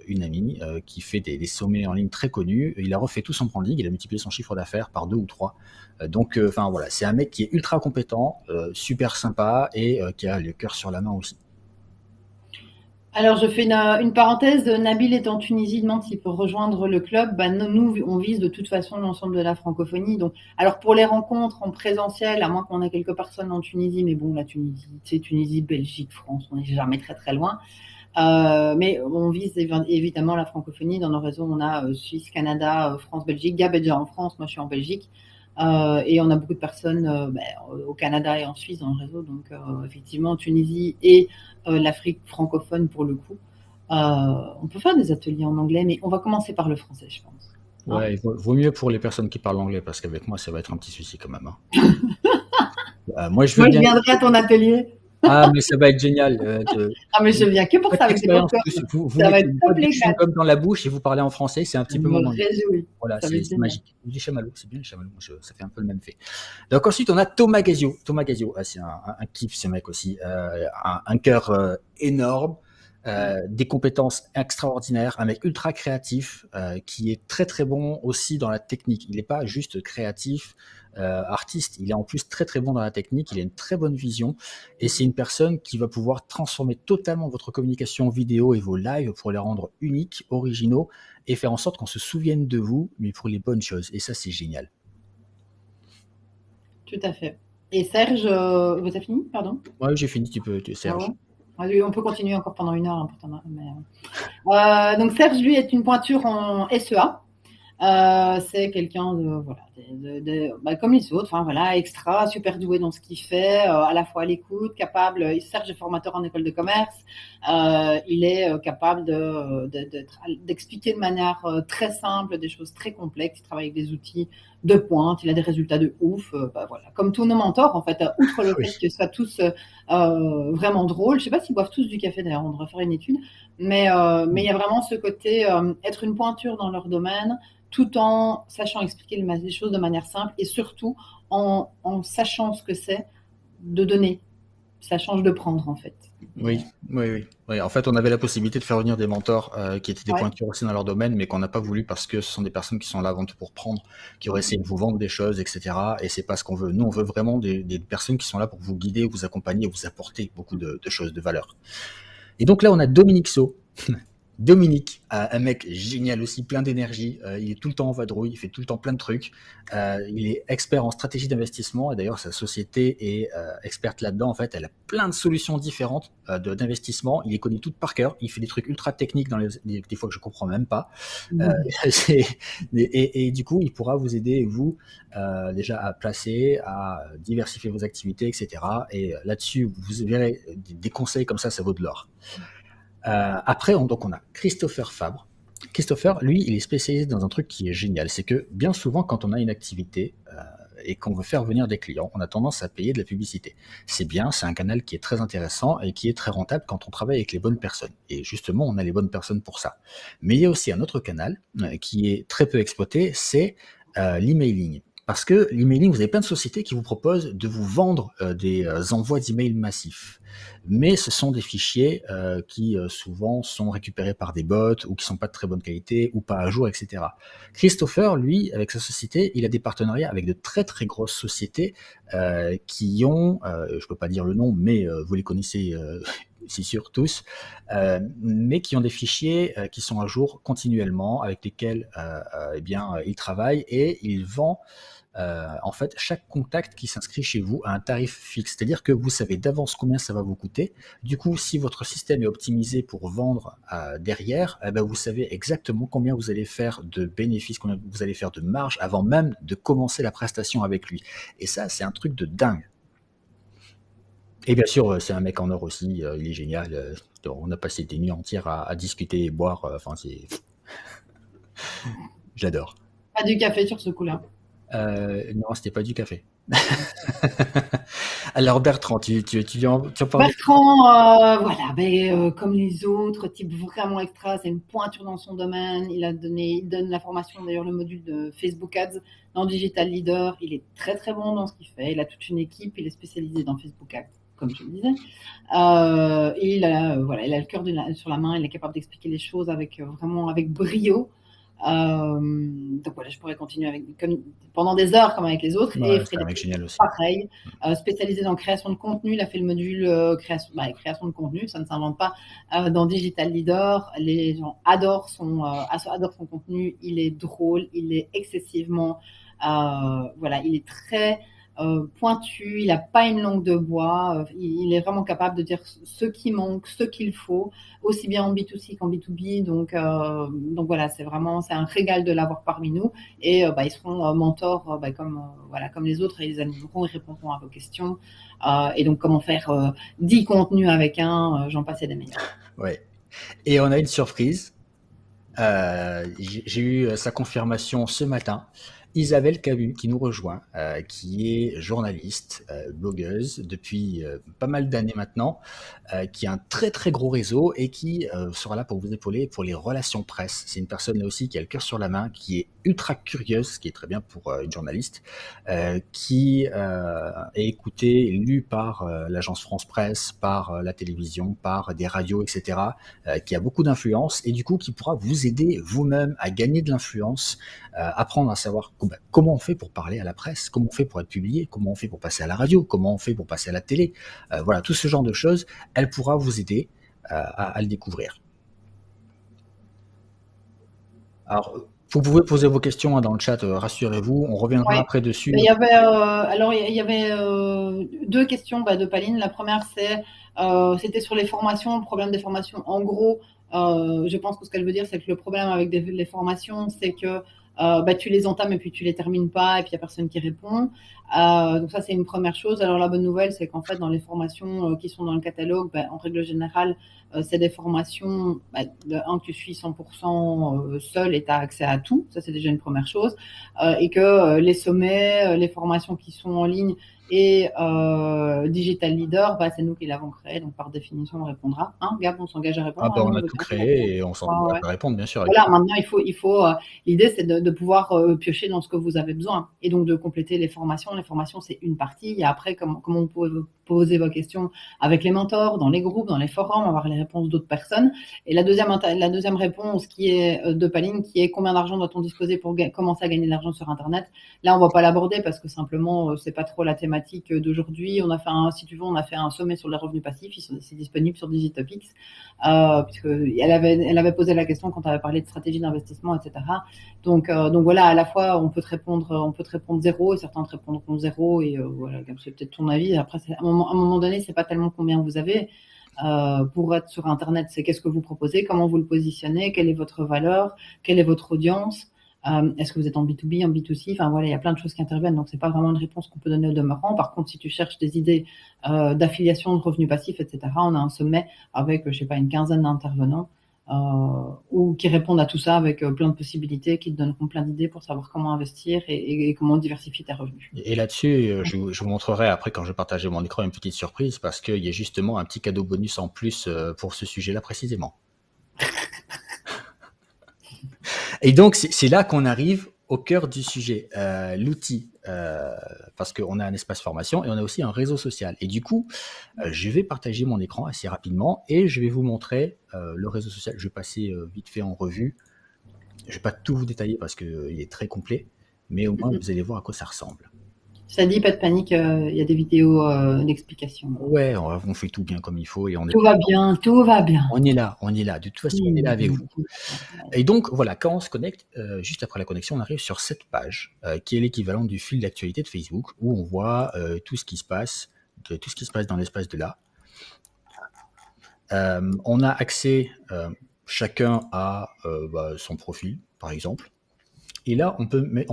une amie qui fait des sommets en ligne très connus. Il a refait tout son branding, il a multiplié son chiffre d'affaires par 2 ou 3. Donc, enfin voilà, c'est un mec qui est ultra compétent, super sympa et qui a le cœur sur la main aussi. Alors, je fais une parenthèse. Nabil est en Tunisie, demande s'il peut rejoindre le club. Bah, nous, on vise de toute façon l'ensemble de la francophonie. Donc, alors pour les rencontres en présentiel, à moins qu'on ait quelques personnes en Tunisie, mais bon, la Tunisie, c'est Tunisie, Belgique, France, on n'est jamais très très loin. Mais on vise évidemment la francophonie. Dans nos réseaux, on a Suisse, Canada, France, Belgique. Gab est déjà en France, moi je suis en Belgique. Et on a beaucoup de personnes au Canada et en Suisse dans le réseau. Donc effectivement, Tunisie et l'Afrique francophone pour le coup. On peut faire des ateliers en anglais, mais on va commencer par le français, je pense. Hein. Ouais, vaut mieux pour les personnes qui parlent anglais, parce qu'avec moi, ça va être un petit souci quand même. Hein. Moi, je veux Moi, je bien. viendrai à ton atelier. Ah, mais ça va être génial. Ah, mais je viens que pour Faites ça avec des l'expérience popcorn. tous. Vous Ça va mettez être une top boîte de les gars. chewing-gum dans la bouche et vous parlez en français, c'est un Je petit peu me mon moment. réjouis. Voilà, Ça va c'est être génial. magique. Ou des chamallows, c'est bien les chamallows, ça fait un peu le même fait. Donc ensuite, on a Thomas Gazio. Thomas Gazio, c'est un kiff ce mec aussi. Un cœur énorme, des compétences extraordinaires, un mec ultra créatif, qui est très très bon aussi dans la technique. Il n'est pas juste créatif, artiste, il est en plus très très bon dans la technique, il a une très bonne vision, et c'est une personne qui va pouvoir transformer totalement votre communication vidéo et vos lives pour les rendre uniques, originaux, et faire en sorte qu'on se souvienne de vous, mais pour les bonnes choses. Et ça, c'est génial. Tout à fait. Et Serge, vous avez fini, pardon? Ouais, j'ai fini, Ah Serge. ouais. On peut continuer encore pendant 1 heure. Hein, donc Serge, lui, est une pointure en SEA. C'est quelqu'un comme les autres, enfin voilà, extra, super doué dans ce qu'il fait, à la fois à l'écoute, capable. Serge est formateur en école de commerce. Il est capable d'expliquer de manière très simple des choses très complexes. Il travaille avec des outils de pointe. Il a des résultats de ouf. Voilà, comme tous nos mentors en fait. Outre le Oui. fait qu'ils soient tous vraiment drôles. Je sais pas s'ils boivent tous du café d'ailleurs. On devrait faire une étude. Mais il y a vraiment ce côté être une pointure dans leur domaine, tout en sachant expliquer les choses de manière simple et surtout en sachant ce que c'est de donner. Ça change de prendre, en fait. Oui, oui, oui. Oui, en fait, on avait la possibilité de faire venir des mentors qui étaient des Ouais. pointures aussi dans leur domaine, mais qu'on n'a pas voulu parce que ce sont des personnes qui sont là avant tout pour prendre, qui auraient essayé de vous vendre des choses, etc. Et c'est pas ce qu'on veut. Nous, on veut vraiment des personnes qui sont là pour vous guider, vous accompagner, vous apporter beaucoup de choses, de valeur. Et donc là, on a Dominique So. Dominique, un mec génial aussi, plein d'énergie. Il est tout le temps en vadrouille, il fait tout le temps plein de trucs. Il est expert en stratégie d'investissement et d'ailleurs sa société est experte là-dedans. En fait, elle a plein de solutions différentes d'investissement. Il les connaît toutes par cœur. Il fait des trucs ultra techniques des fois que je comprends même pas. Et du coup, il pourra vous aider, vous, déjà à placer, à diversifier vos activités, etc. Et là-dessus, vous verrez des conseils comme ça vaut de l'or. Après, donc on a Christopher Fabre. Christopher, lui, il est spécialisé dans un truc qui est génial. C'est que bien souvent, quand on a une activité et qu'on veut faire venir des clients, on a tendance à payer de la publicité. C'est bien, c'est un canal qui est très intéressant et qui est très rentable quand on travaille avec les bonnes personnes. Et justement, on a les bonnes personnes pour ça. Mais il y a aussi un autre canal qui est très peu exploité, c'est l'emailing. Parce que l'emailing, vous avez plein de sociétés qui vous proposent de vous vendre des envois d'emails massifs. Mais ce sont des fichiers qui souvent sont récupérés par des bots ou qui sont pas de très bonne qualité ou pas à jour, etc. Christopher, lui, avec sa société, il a des partenariats avec de très très grosses sociétés qui ont, je peux pas dire le nom, mais vous les connaissez c'est sûr tous, mais qui ont des fichiers qui sont à jour continuellement, avec lesquels il travaille et il vend en fait, chaque contact qui s'inscrit chez vous a un tarif fixe. C'est-à-dire que vous savez d'avance combien ça va vous coûter. Du coup, si votre système est optimisé pour vendre derrière, vous savez exactement combien vous allez faire de bénéfices, combien vous allez faire de marge avant même de commencer la prestation avec lui. Et ça, c'est un truc de dingue. Et bien sûr, c'est un mec en or aussi, il est génial. On a passé des nuits entières à discuter et boire. Enfin, c'est... J'adore. Pas du café sur ce coup-là. Non, c'était pas du café. Alors Bertrand, tu en parlais? Bertrand, voilà, comme les autres, type vraiment extra, c'est une pointure dans son domaine. Il donne la formation, d'ailleurs, le module de Facebook Ads dans Digital Leader. Il est très très bon dans ce qu'il fait. Il a toute une équipe. Il est spécialisé dans Facebook Ads, comme je le disais. Et voilà, il a le cœur sur la main. Il est capable d'expliquer les choses vraiment avec brio. Donc voilà, je pourrais continuer pendant des heures comme avec les autres. Ouais, Et c'est un mec Frédéric, génial aussi. pareil, spécialisé dans création de contenu. Il a fait le module création de contenu, ça ne s'invente pas. Dans Digital Leader, les gens adorent son contenu. Il est drôle, il est excessivement, voilà, il est très pointu, il n'a pas une langue de bois, il est vraiment capable de dire ce qui manque, ce qu'il faut, aussi bien en B2C qu'en B2B. Donc voilà, c'est un régal de l'avoir parmi nous. Et ils seront mentors comme les autres, et ils animeront, ils répondront à vos questions. Et donc comment faire 10 contenus avec j'en passe et des meilleurs. Ouais. Et on a une surprise. J'ai eu sa confirmation ce matin. Isabelle Camus qui nous rejoint, qui est journaliste, blogueuse depuis pas mal d'années maintenant, qui a un très très gros réseau et qui sera là pour vous épauler pour les relations presse. C'est une personne là aussi qui a le cœur sur la main, qui est ultra curieuse, ce qui est très bien pour une journaliste, qui est écoutée, lue par l'agence France Presse, par la télévision, par des radios, etc., qui a beaucoup d'influence et du coup qui pourra vous aider vous-même à gagner de l'influence, apprendre à savoir comment on fait pour parler à la presse, comment on fait pour être publié, comment on fait pour passer à la radio, comment on fait pour passer à la télé. Voilà, tout ce genre de choses, elle pourra vous aider à le découvrir. Alors, vous pouvez poser vos questions dans le chat, rassurez-vous, on reviendra Ouais. après dessus. Il y avait deux questions de Paline. La première, c'était sur les formations, le problème des formations. En gros, je pense que ce qu'elle veut dire, c'est que le problème avec les formations, c'est que tu les entames et puis tu les termines pas et puis il n'y a personne qui répond. Donc ça, c'est une première chose. Alors la bonne nouvelle, c'est qu'en fait, dans les formations qui sont dans le catalogue, en règle générale, c'est des formations que tu suis 100% seul et tu as accès à tout. Ça, c'est déjà une première chose. Et que les sommets, les formations qui sont en ligne et Digital Leader, c'est nous qui l'avons créé, donc par définition, on répondra. Gab, on s'engage à répondre. On a tout créé et on s'engage à répondre, bien sûr. Voilà, maintenant, l'idée, c'est de pouvoir piocher dans ce que vous avez besoin et donc de compléter les formations. Les formations, c'est une partie. Et après, comment vous pouvez poser vos questions avec les mentors, dans les groupes, dans les forums, avoir les réponses d'autres personnes. Et la deuxième réponse qui est de Paline, qui est combien d'argent doit-on disposer pour commencer à gagner de l'argent sur Internet? Là, on va pas l'aborder parce que simplement, c'est pas trop la thématique d'aujourd'hui. Si tu veux, on a fait un sommet sur les revenus passifs. C'est disponible sur Digitopics, puisque elle avait posé la question quand on avait parlé de stratégie d'investissement, etc. Donc voilà, à la fois, on peut te répondre zéro, et certains te répondront zéro, et voilà, c'est peut-être ton avis. Après, à un moment donné, c'est pas tellement combien vous avez. Pour être sur Internet, c'est qu'est-ce que vous proposez, comment vous le positionnez, quelle est votre valeur, quelle est votre audience, est-ce que vous êtes en B2B, en B2C, enfin voilà, il y a plein de choses qui interviennent, donc c'est pas vraiment une réponse qu'on peut donner au demeurant. Par contre, si tu cherches des idées d'affiliation, de revenus passifs, etc., on a un sommet avec, je sais pas, une quinzaine d'intervenants ou qui répondent à tout ça avec plein de possibilités, qui te donneront plein d'idées pour savoir comment investir et comment diversifier tes revenus. Et là-dessus, je vous montrerai après quand je partagerai mon écran une petite surprise parce qu'il y a justement un petit cadeau bonus en plus pour ce sujet-là précisément. Et donc, c'est là qu'on arrive au cœur du sujet, l'outil, parce qu'on a un espace formation et on a aussi un réseau social. Et du coup, je vais partager mon écran assez rapidement et je vais vous montrer le réseau social. Je vais passer vite fait en revue. Je ne vais pas tout vous détailler parce qu'il est très complet, mais au moins vous allez voir à quoi ça ressemble. Ça dit, pas de panique, il y a des vidéos d'explication. Ouais, on fait tout bien comme il faut. Et tout va bien, tout va bien. On est là. De toute façon, on est là avec vous. Et donc, voilà, quand on se connecte, juste après la connexion, on arrive sur cette page qui est l'équivalent du fil d'actualité de Facebook où on voit tout ce qui se passe dans l'espace de là. On a accès, chacun à son profil, par exemple. Et là, on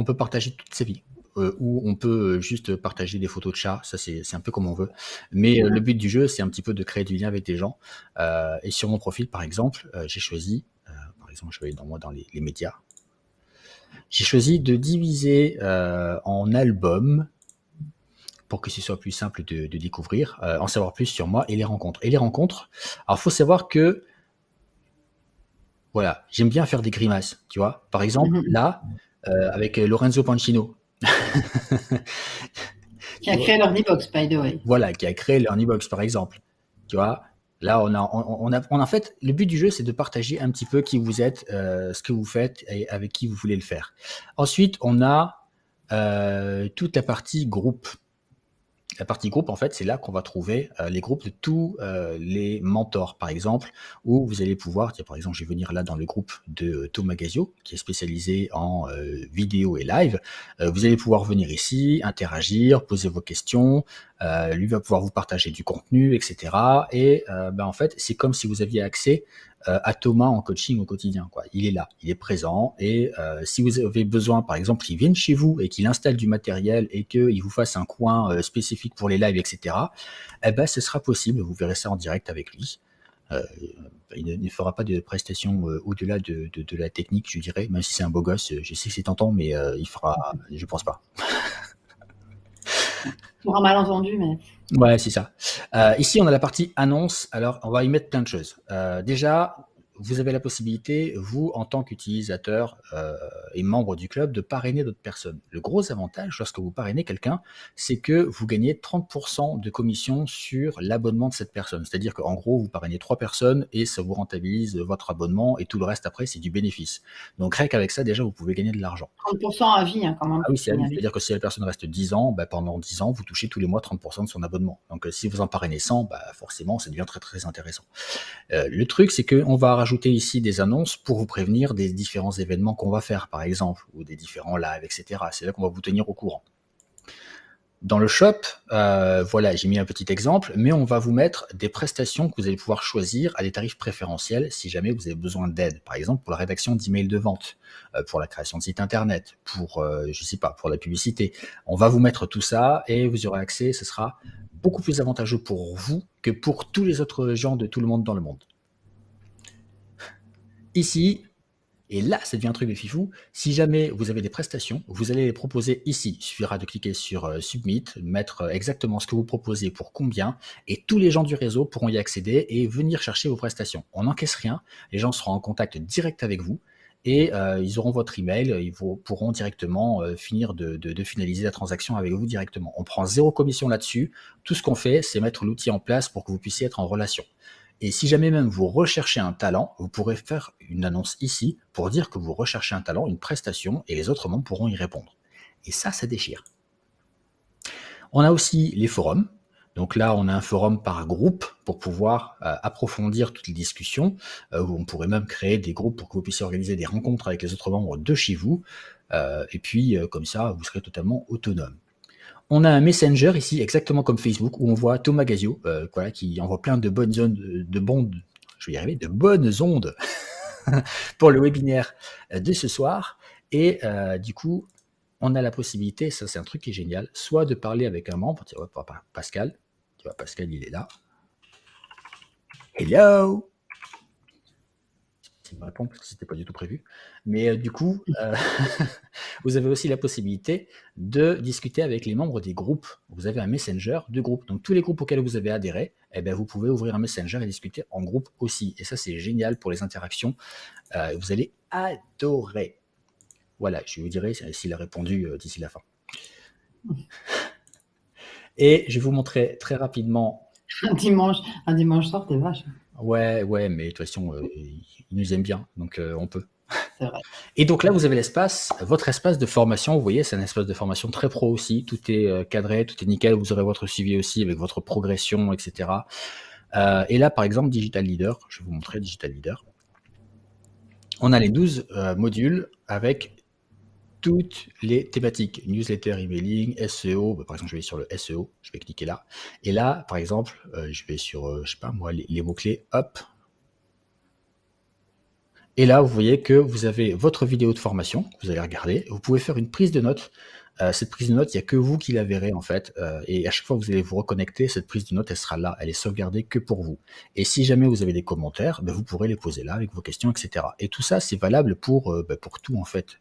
peut partager toute sa vie. Ou on peut juste partager des photos de chats, ça c'est un peu comme on veut. Mais le but du jeu, c'est un petit peu de créer du lien avec des gens. Et sur mon profil, par exemple, j'ai choisi, par exemple, je vais aller dans les médias. J'ai choisi de diviser en albums pour que ce soit plus simple de découvrir, en savoir plus sur moi et les rencontres. Et les rencontres, alors il faut savoir que, voilà, j'aime bien faire des grimaces, tu vois. Par exemple, Mhm. là, avec Lorenzo Pancino, Qui tu a vois, créé l'Ornibox, by the way. voilà, qui a créé l'Erniebox, par exemple. Tu vois, là, en fait, le but du jeu, c'est de partager un petit peu qui vous êtes, ce que vous faites et avec qui vous voulez le faire. Ensuite, on a toute la partie groupe. La partie groupe, en fait, c'est là qu'on va trouver les groupes de tous les mentors, par exemple, où vous allez pouvoir, tiens, par exemple, je vais venir là dans le groupe de Thomas Gazio, qui est spécialisé en vidéo et live. Vous allez pouvoir venir ici, interagir, poser vos questions. Lui va pouvoir vous partager du contenu, etc. Et en fait, c'est comme si vous aviez accès à Thomas en coaching au quotidien, quoi. Il est là, il est présent. Et si vous avez besoin, par exemple, qu'il vienne chez vous et qu'il installe du matériel et qu'il vous fasse un coin spécifique pour les lives, etc., eh ben, ce sera possible. Vous verrez ça en direct avec lui. Il ne fera pas de prestations au-delà de la technique, je dirais, même si c'est un beau gosse. Je sais que c'est tentant, mais il fera, je pense pas. Pour un malentendu, mais. Ouais, c'est ça. Ici, on a la partie annonce. Alors, on va y mettre plein de choses. Déjà, vous avez la possibilité, vous, en tant qu'utilisateur et membre du club, de parrainer d'autres personnes. Le gros avantage, lorsque vous parrainez quelqu'un, c'est que vous gagnez 30% de commission sur l'abonnement de cette personne. C'est-à-dire qu'en gros, vous parrainez 3 personnes et ça vous rentabilise votre abonnement et tout le reste après, c'est du bénéfice. Donc, rien qu'avec ça, déjà, vous pouvez gagner de l'argent. 30% à vie, hein, quand même, Ah oui, pour c'est à vie. signaler. C'est-à-dire que si la personne reste 10 ans, pendant 10 ans, vous touchez tous les mois 30% de son abonnement. Donc, si vous en parrainez 100, forcément, ça devient très, très intéressant. Le truc, c'est qu'on va rajouter ici des annonces pour vous prévenir des différents événements qu'on va faire, par exemple, ou des différents lives, etc. C'est là qu'on va vous tenir au courant. Dans le shop, voilà, j'ai mis un petit exemple, mais on va vous mettre des prestations que vous allez pouvoir choisir à des tarifs préférentiels si jamais vous avez besoin d'aide. Par exemple, pour la rédaction d'emails de vente, pour la création de site internet, pour, je sais pas, pour la publicité. On va vous mettre tout ça et vous aurez accès, ce sera beaucoup plus avantageux pour vous que pour tous les autres gens de tout le monde dans le monde. Ici, et là, ça devient un truc de fifou. Si jamais vous avez des prestations, vous allez les proposer ici. Il suffira de cliquer sur Submit, mettre exactement ce que vous proposez pour combien, et tous les gens du réseau pourront y accéder et venir chercher vos prestations. On n'encaisse rien, les gens seront en contact direct avec vous, et ils auront votre email, ils pourront directement finir de finaliser la transaction avec vous directement. On prend 0 commission là-dessus. Tout ce qu'on fait, c'est mettre l'outil en place pour que vous puissiez être en relation. Et si jamais même vous recherchez un talent, vous pourrez faire une annonce ici pour dire que vous recherchez un talent, une prestation, et les autres membres pourront y répondre. Et ça déchire. On a aussi les forums. Donc là, on a un forum par groupe pour pouvoir approfondir toutes les discussions. On pourrait même créer des groupes pour que vous puissiez organiser des rencontres avec les autres membres de chez vous. Et puis, comme ça, vous serez totalement autonome. On a un Messenger ici, exactement comme Facebook, où on voit Thomas Gazio, voilà, qui envoie plein de bonnes ondes, de bonnes ondes pour le webinaire de ce soir. Et du coup, on a la possibilité, ça c'est un truc qui est génial, soit de parler avec un membre, tu vois, Pascal, tu vois, Pascal il est là. Hello! Il me répond parce que c'était pas du tout prévu. Mais du coup, vous avez aussi la possibilité de discuter avec les membres des groupes. Vous avez un messenger de groupe. Donc tous les groupes auxquels vous avez adhéré, vous pouvez ouvrir un messenger et discuter en groupe aussi. Et ça, c'est génial pour les interactions. Vous allez adorer. Voilà, je vous dirai s'il a répondu d'ici la fin. Et je vais vous montrer très rapidement. Un dimanche soir, t'es vache. Ouais, mais de toute façon, il nous aime bien, donc on peut. C'est vrai. Et donc là, vous avez votre espace de formation. Vous voyez, c'est un espace de formation très pro aussi. Tout est cadré, tout est nickel. Vous aurez votre suivi aussi avec votre progression, etc. Et là, par exemple, Digital Leader. Je vais vous montrer Digital Leader. On a les 12 modules avec toutes les thématiques. Newsletter, emailing, SEO. Par exemple, je vais sur le SEO. Je vais cliquer là. Et là, par exemple, je vais sur, je sais pas moi, les mots-clés. Hop. Et là, vous voyez que vous avez votre vidéo de formation, vous allez regarder, vous pouvez faire une prise de notes. Cette prise de notes, il n'y a que vous qui la verrez en fait, et à chaque fois que vous allez vous reconnecter, cette prise de notes, elle sera là, elle est sauvegardée que pour vous. Et si jamais vous avez des commentaires, vous pourrez les poser là avec vos questions, etc. Et tout ça, c'est valable pour tout en fait.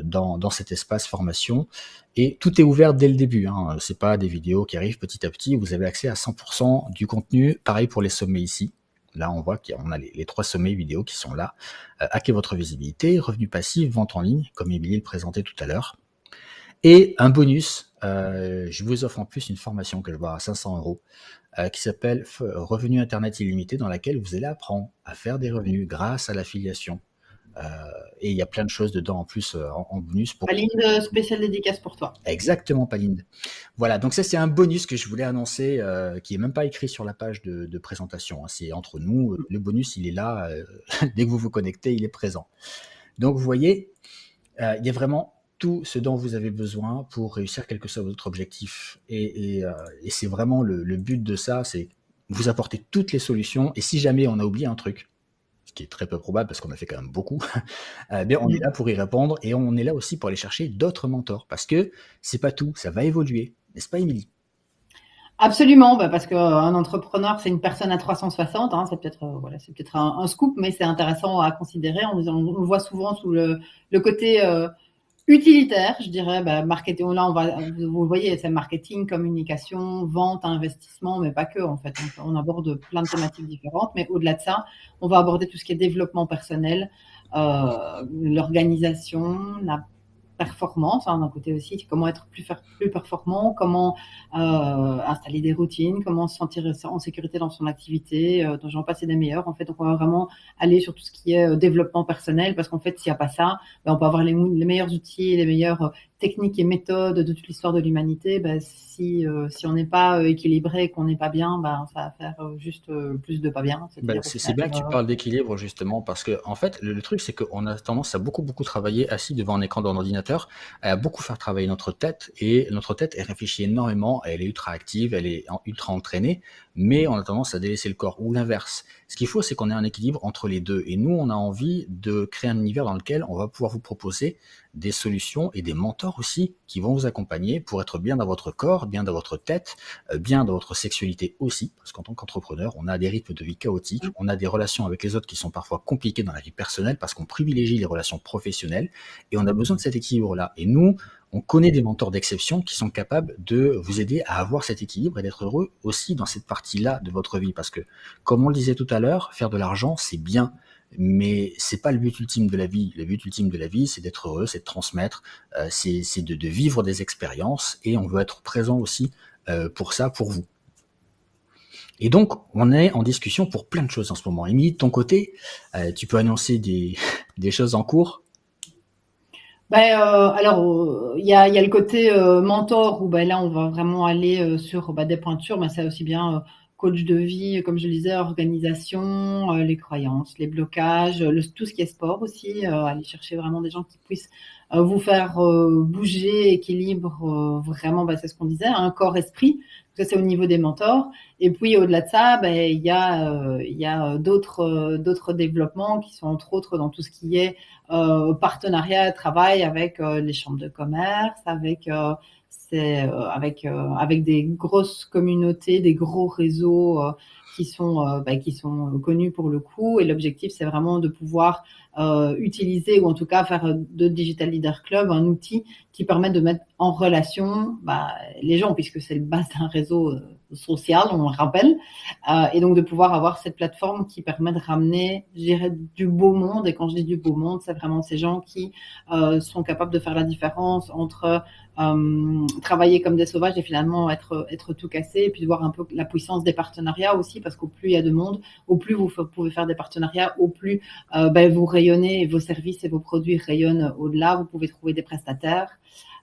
dans cet espace formation. Et tout est ouvert dès le début, hein. C'est pas des vidéos qui arrivent petit à petit. Vous avez accès à 100% du contenu. Pareil pour les sommets ici. Là, on voit qu'on a les 3 sommets vidéo qui sont là. Hacker votre visibilité, revenus passifs, vente en ligne, comme Émilie le présentait tout à l'heure. Et un bonus, je vous offre en plus une formation que je vois à 500 € qui s'appelle Revenu Internet illimité, dans laquelle vous allez apprendre à faire des revenus grâce à l'affiliation. Et il y a plein de choses dedans en plus en bonus pour. Aline, spéciale dédicace pour toi. Exactement, Paline. Voilà, donc ça c'est un bonus que je voulais annoncer, qui est même pas écrit sur la page de présentation, hein. C'est entre nous. Le bonus, il est là. Dès que vous vous connectez, il est présent. Donc vous voyez, il y a vraiment tout ce dont vous avez besoin pour réussir quel que soit votre objectif. Et c'est vraiment le but de ça, c'est vous apporter toutes les solutions. Et si jamais on a oublié un truc, ce qui est très peu probable parce qu'on a fait quand même beaucoup, bien on est là pour y répondre, et on est là aussi pour aller chercher d'autres mentors, parce que c'est pas tout, ça va évoluer, n'est-ce pas, Émilie? Absolument, parce qu'un entrepreneur, c'est une personne à 360, hein. C'est peut-être c'est peut-être un scoop, mais c'est intéressant à considérer. On le voit souvent sous le côté utilitaire, je dirais. Marketing, là, vous le voyez, c'est marketing, communication, vente, investissement, mais pas que, en fait. On aborde plein de thématiques différentes, mais au-delà de ça, on va aborder tout ce qui est développement personnel, l'organisation, la performance, hein, d'un côté aussi, comment être plus performant, comment installer des routines, comment se sentir en sécurité dans son activité, j'en passe et des meilleurs, en fait. Donc on va vraiment aller sur tout ce qui est développement personnel, parce qu'en fait, s'il n'y a pas ça, on peut avoir les meilleurs outils, les meilleures techniques et méthodes de toute l'histoire de l'humanité. Si on n'est pas équilibré et qu'on n'est pas bien, ça va faire juste plus de pas bien. C'est bien que tu parles d'équilibre, justement, parce que en fait, le truc, c'est qu'on a tendance à beaucoup travailler assis devant un écran d'un ordinateur, à beaucoup faire travailler notre tête, et notre tête, elle réfléchit énormément, elle est ultra active, elle est ultra entraînée, mais on a tendance à délaisser le corps, ou l'inverse. Ce qu'il faut, c'est qu'on ait un équilibre entre les deux, et nous, on a envie de créer un univers dans lequel on va pouvoir vous proposer des solutions et des mentors aussi qui vont vous accompagner pour être bien dans votre corps, bien dans votre tête, bien dans votre sexualité aussi, parce qu'en tant qu'entrepreneur, on a des rythmes de vie chaotiques, on a des relations avec les autres qui sont parfois compliquées dans la vie personnelle parce qu'on privilégie les relations professionnelles, et on a besoin de cet équilibre-là. Et nous, on connaît des mentors d'exception qui sont capables de vous aider à avoir cet équilibre et d'être heureux aussi dans cette partie-là de votre vie, parce que, comme on le disait tout à l'heure, faire de l'argent, c'est bien, mais c'est pas le but ultime de la vie. Le but ultime de la vie, c'est d'être heureux, c'est de transmettre, c'est de vivre des expériences, et on veut être présent aussi pour ça, pour vous. Et donc, on est en discussion pour plein de choses en ce moment. Émilie, de ton côté, tu peux annoncer des choses en cours? Alors, il y a le côté mentor, où là, on va vraiment aller sur des pointures, mais c'est aussi bien coach de vie, comme je le disais, organisation, les croyances, les blocages, tout ce qui est sport aussi, aller chercher vraiment des gens qui puissent vous faire bouger, équilibre, vraiment, c'est ce qu'on disait, hein, corps-esprit. Ça, c'est au niveau des mentors. Et puis, au-delà de ça, il y a d'autres développements qui sont entre autres dans tout ce qui est partenariat, travail avec les chambres de commerce, avec des grosses communautés, des gros réseaux qui sont connus pour le coup. Et l'objectif, c'est vraiment de pouvoir utiliser, ou en tout cas faire de Digital Leader Club un outil qui permet de mettre en relation les gens, puisque c'est le base d'un réseau social, on le rappelle, et donc de pouvoir avoir cette plateforme qui permet de ramener, je dirais, du beau monde. Et quand je dis du beau monde, c'est vraiment ces gens qui sont capables de faire la différence entre travailler comme des sauvages et finalement être tout cassé, et puis de voir un peu la puissance des partenariats aussi, parce qu'au plus il y a de monde, au plus vous pouvez faire des partenariats, au plus vous rayonnez, et vos services et vos produits rayonnent au-delà. Vous pouvez trouver des prestataires.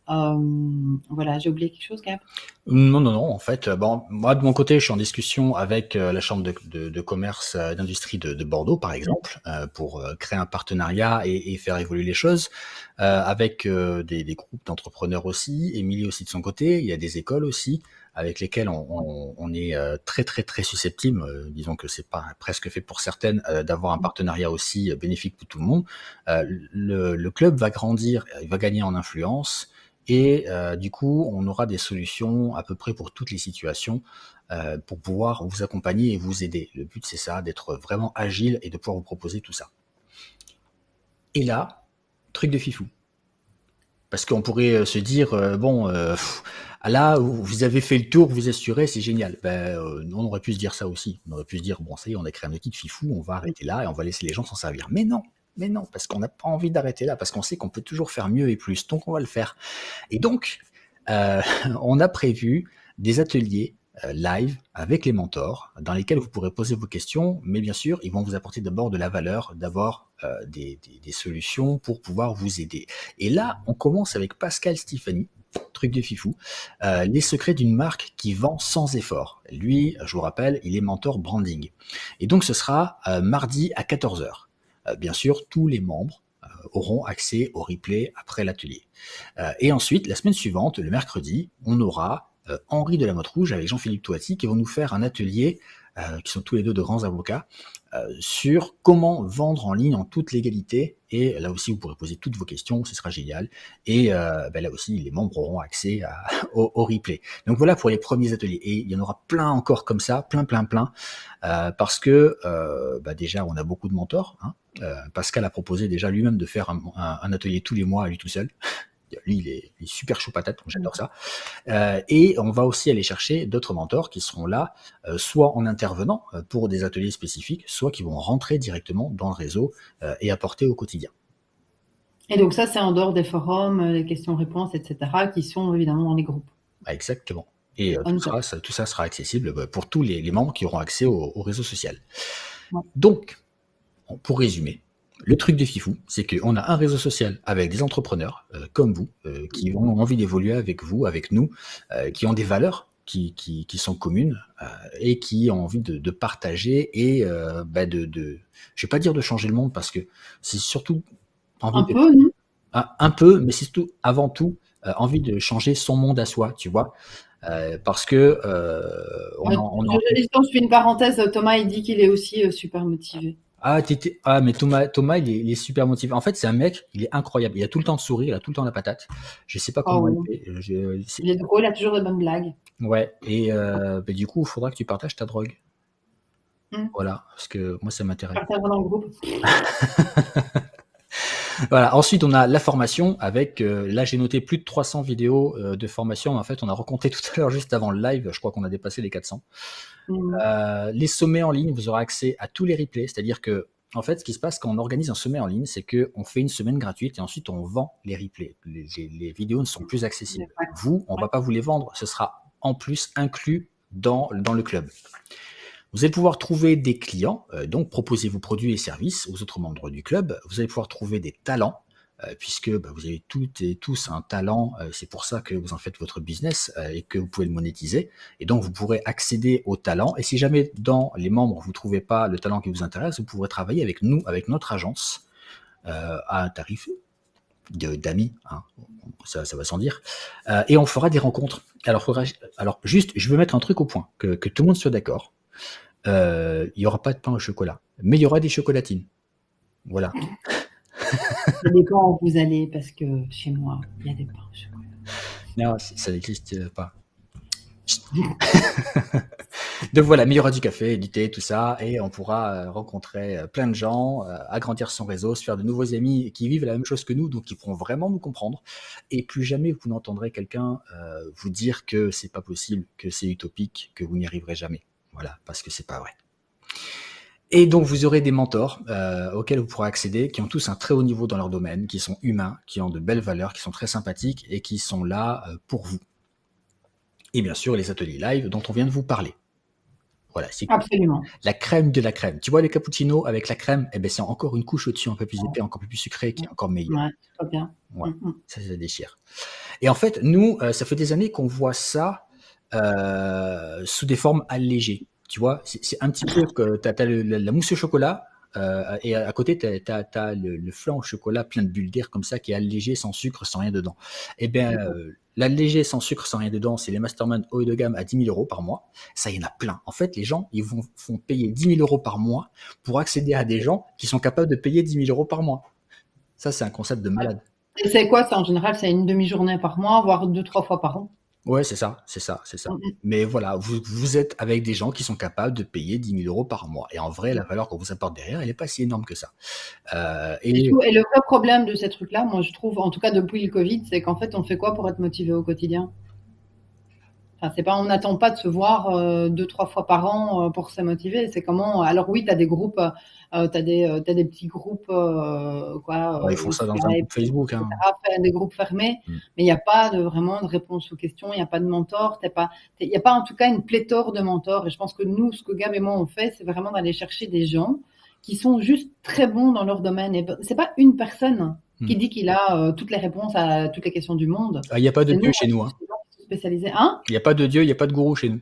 Voilà, j'ai oublié quelque chose, Gab? Non, en fait, moi de mon côté, je suis en discussion avec la chambre de commerce d'industrie de Bordeaux, par exemple, pour créer un partenariat et faire évoluer les choses, avec des groupes d'entrepreneurs aussi. Émilie aussi de son côté, il y a des écoles aussi avec lesquelles on est très très susceptible. Disons que c'est pas presque fait pour certaines d'avoir un partenariat aussi bénéfique pour tout le monde. Le club va grandir, il va gagner en influence. Et du coup, on aura des solutions à peu près pour toutes les situations pour pouvoir vous accompagner et vous aider. Le but, c'est ça, d'être vraiment agile et de pouvoir vous proposer tout ça. Et là, truc de fifou. Parce qu'on pourrait se dire, bon, là, vous avez fait le tour, vous assurez, c'est génial. Ben, on aurait pu se dire ça aussi. On aurait pu se dire, bon, ça y est, on a créé un outil de fifou, on va arrêter là et on va laisser les gens s'en servir. Mais non, parce qu'on n'a pas envie d'arrêter là, parce qu'on sait qu'on peut toujours faire mieux et plus. Donc, on va le faire. Et donc, euh, on a prévu des ateliers live avec les mentors dans lesquels vous pourrez poser vos questions, mais bien sûr, ils vont vous apporter d'abord de la valeur, d'avoir des solutions pour pouvoir vous aider. Et là, on commence avec Pascal Stéphanie, truc de fifou, les secrets d'une marque qui vend sans effort. Lui, je vous rappelle, il est mentor branding. Et donc, ce sera mardi à 14h. Bien sûr, tous les membres auront accès au replay après l'atelier. Et ensuite, la semaine suivante, le mercredi, on aura Henri de la Motte Rouge avec Jean-Philippe Toati qui vont nous faire un atelier, qui sont tous les deux de grands avocats, sur comment vendre en ligne en toute légalité. Et là aussi, vous pourrez poser toutes vos questions, ce sera génial. Et là aussi, les membres auront accès au replay. Donc voilà pour les premiers ateliers. Et il y en aura plein encore comme ça, plein, parce que déjà, on a beaucoup de mentors. Hein. Pascal a proposé déjà lui-même de faire un atelier tous les mois à lui tout seul. Lui, il est super chaud patate, donc j'adore ça. Et on va aussi aller chercher d'autres mentors qui seront là, soit en intervenant pour des ateliers spécifiques, soit qui vont rentrer directement dans le réseau et apporter au quotidien. Et donc ça, c'est en dehors des forums, les questions-réponses, etc., qui sont évidemment dans les groupes. Exactement. Et tout ça sera accessible pour tous les membres qui auront accès au réseau social. Ouais. Donc, pour résumer, le truc de fifou, c'est qu'on a un réseau social avec des entrepreneurs comme vous, qui ont envie d'évoluer avec vous, avec nous, qui ont des valeurs qui sont communes et qui ont envie de partager et je vais pas dire de changer le monde parce que c'est surtout envie peu, non? Un peu, mais c'est surtout avant tout envie de changer son monde à soi, tu vois. Parce que je fais une parenthèse, Thomas, il dit qu'il est aussi super motivé. Mais Thomas il est super motivé. En fait, c'est un mec, il est incroyable. Il a tout le temps de sourire, il a tout le temps la patate. Je sais pas comment il fait. Il est drôle, il a toujours de bonnes blagues. Ouais, et du coup, il faudra que tu partages ta drogue. Voilà, parce que moi, ça m'intéresse. Partage dans le groupe. Voilà. Ensuite, on a la formation avec, là, j'ai noté plus de 300 vidéos de formation. En fait, on a recompté tout à l'heure, juste avant le live. Je crois qu'on a dépassé les 400. Les sommets en ligne, vous aurez accès à tous les replays. C'est-à-dire que, en fait, ce qui se passe quand on organise un sommet en ligne, c'est qu'on fait une semaine gratuite et ensuite on vend les replays. Les vidéos ne sont plus accessibles. Vous, on ne va pas vous les vendre. Ce sera en plus inclus dans le club. Vous allez pouvoir trouver des clients, donc proposer vos produits et services aux autres membres du club. Vous allez pouvoir trouver des talents, puisque vous avez toutes et tous un talent. C'est pour ça que vous en faites votre business et que vous pouvez le monétiser. Et donc, vous pourrez accéder aux talents. Et si jamais dans les membres, vous ne trouvez pas le talent qui vous intéresse, vous pourrez travailler avec nous, avec notre agence, à un tarif d'amis, hein. Ça va sans dire. Et on fera des rencontres. Alors, juste, je veux mettre un truc au point, que tout le monde soit d'accord. Il n'y aura pas de pain au chocolat, mais il y aura des chocolatines. Voilà. Ça dépend où vous allez, parce que chez moi, il y a des pains au chocolat. Non, ça n'existe pas. Donc voilà, mais il y aura du café, du thé, tout ça, et on pourra rencontrer plein de gens, agrandir son réseau, se faire de nouveaux amis qui vivent la même chose que nous, donc qui pourront vraiment nous comprendre. Et plus jamais vous n'entendrez quelqu'un vous dire que c'est pas possible, que c'est utopique, que vous n'y arriverez jamais. Voilà, parce que c'est pas vrai. Et donc vous aurez des mentors auxquels vous pourrez accéder, qui ont tous un très haut niveau dans leur domaine, qui sont humains, qui ont de belles valeurs, qui sont très sympathiques et qui sont là pour vous. Et bien sûr les ateliers live dont on vient de vous parler. Voilà, c'est absolument la crème de la crème. Tu vois les cappuccinos avec la crème, c'est encore une couche au-dessus, un peu plus épais, encore plus sucré, qui est encore meilleur. Ouais, c'est pas bien. Ouais, ça déchire. Et en fait, nous, ça fait des années qu'on voit ça sous des formes allégées. Tu vois, c'est un petit peu que tu as la mousse au chocolat et à côté, tu as le flan au chocolat plein de bulles d'air comme ça qui est allégé, sans sucre, sans rien dedans. Eh bien, l'allégé sans sucre, sans rien dedans, c'est les Masterman haut de gamme à 10 000 € par mois. Ça, il y en a plein. En fait, les gens, ils font payer 10 000 € par mois pour accéder à des gens qui sont capables de payer 10 000 € par mois. Ça, c'est un concept de malade. Et c'est quoi ça en général? C'est une demi-journée par mois, voire 2-3 fois par an? Ouais, c'est ça, c'est ça, c'est ça. Mais voilà, vous êtes avec des gens qui sont capables de payer 10 000 € par mois et en vrai, la valeur qu'on vous apporte derrière, elle est pas si énorme que ça. Et Et le vrai problème de ces trucs-là, moi je trouve, en tout cas depuis le Covid, c'est qu'en fait, on fait quoi pour être motivé au quotidien? Enfin, c'est pas, on n'attend pas de se voir 2-3 fois par an pour se motiver. C'est comment? Alors oui, tu as des groupes, t'as des petits groupes, bah, ils font ça dans un Skype, groupe Facebook, hein. etc., des groupes fermés, Mmh. mais il n'y a pas vraiment de réponse aux questions, il n'y a pas de mentor, il n'y a pas en tout cas une pléthore de mentors. Et je pense que nous, ce que Gab et moi on fait, c'est vraiment d'aller chercher des gens qui sont juste très bons dans leur domaine. Et c'est pas une personne qui Mmh. dit qu'il a toutes les réponses à toutes les questions du monde. Ah, il y a pas de C'est nous, Dieu chez nous, hein. des gens qui sont spécialisés. Hein? Il y a pas de Dieu, il y a pas de gourou chez nous.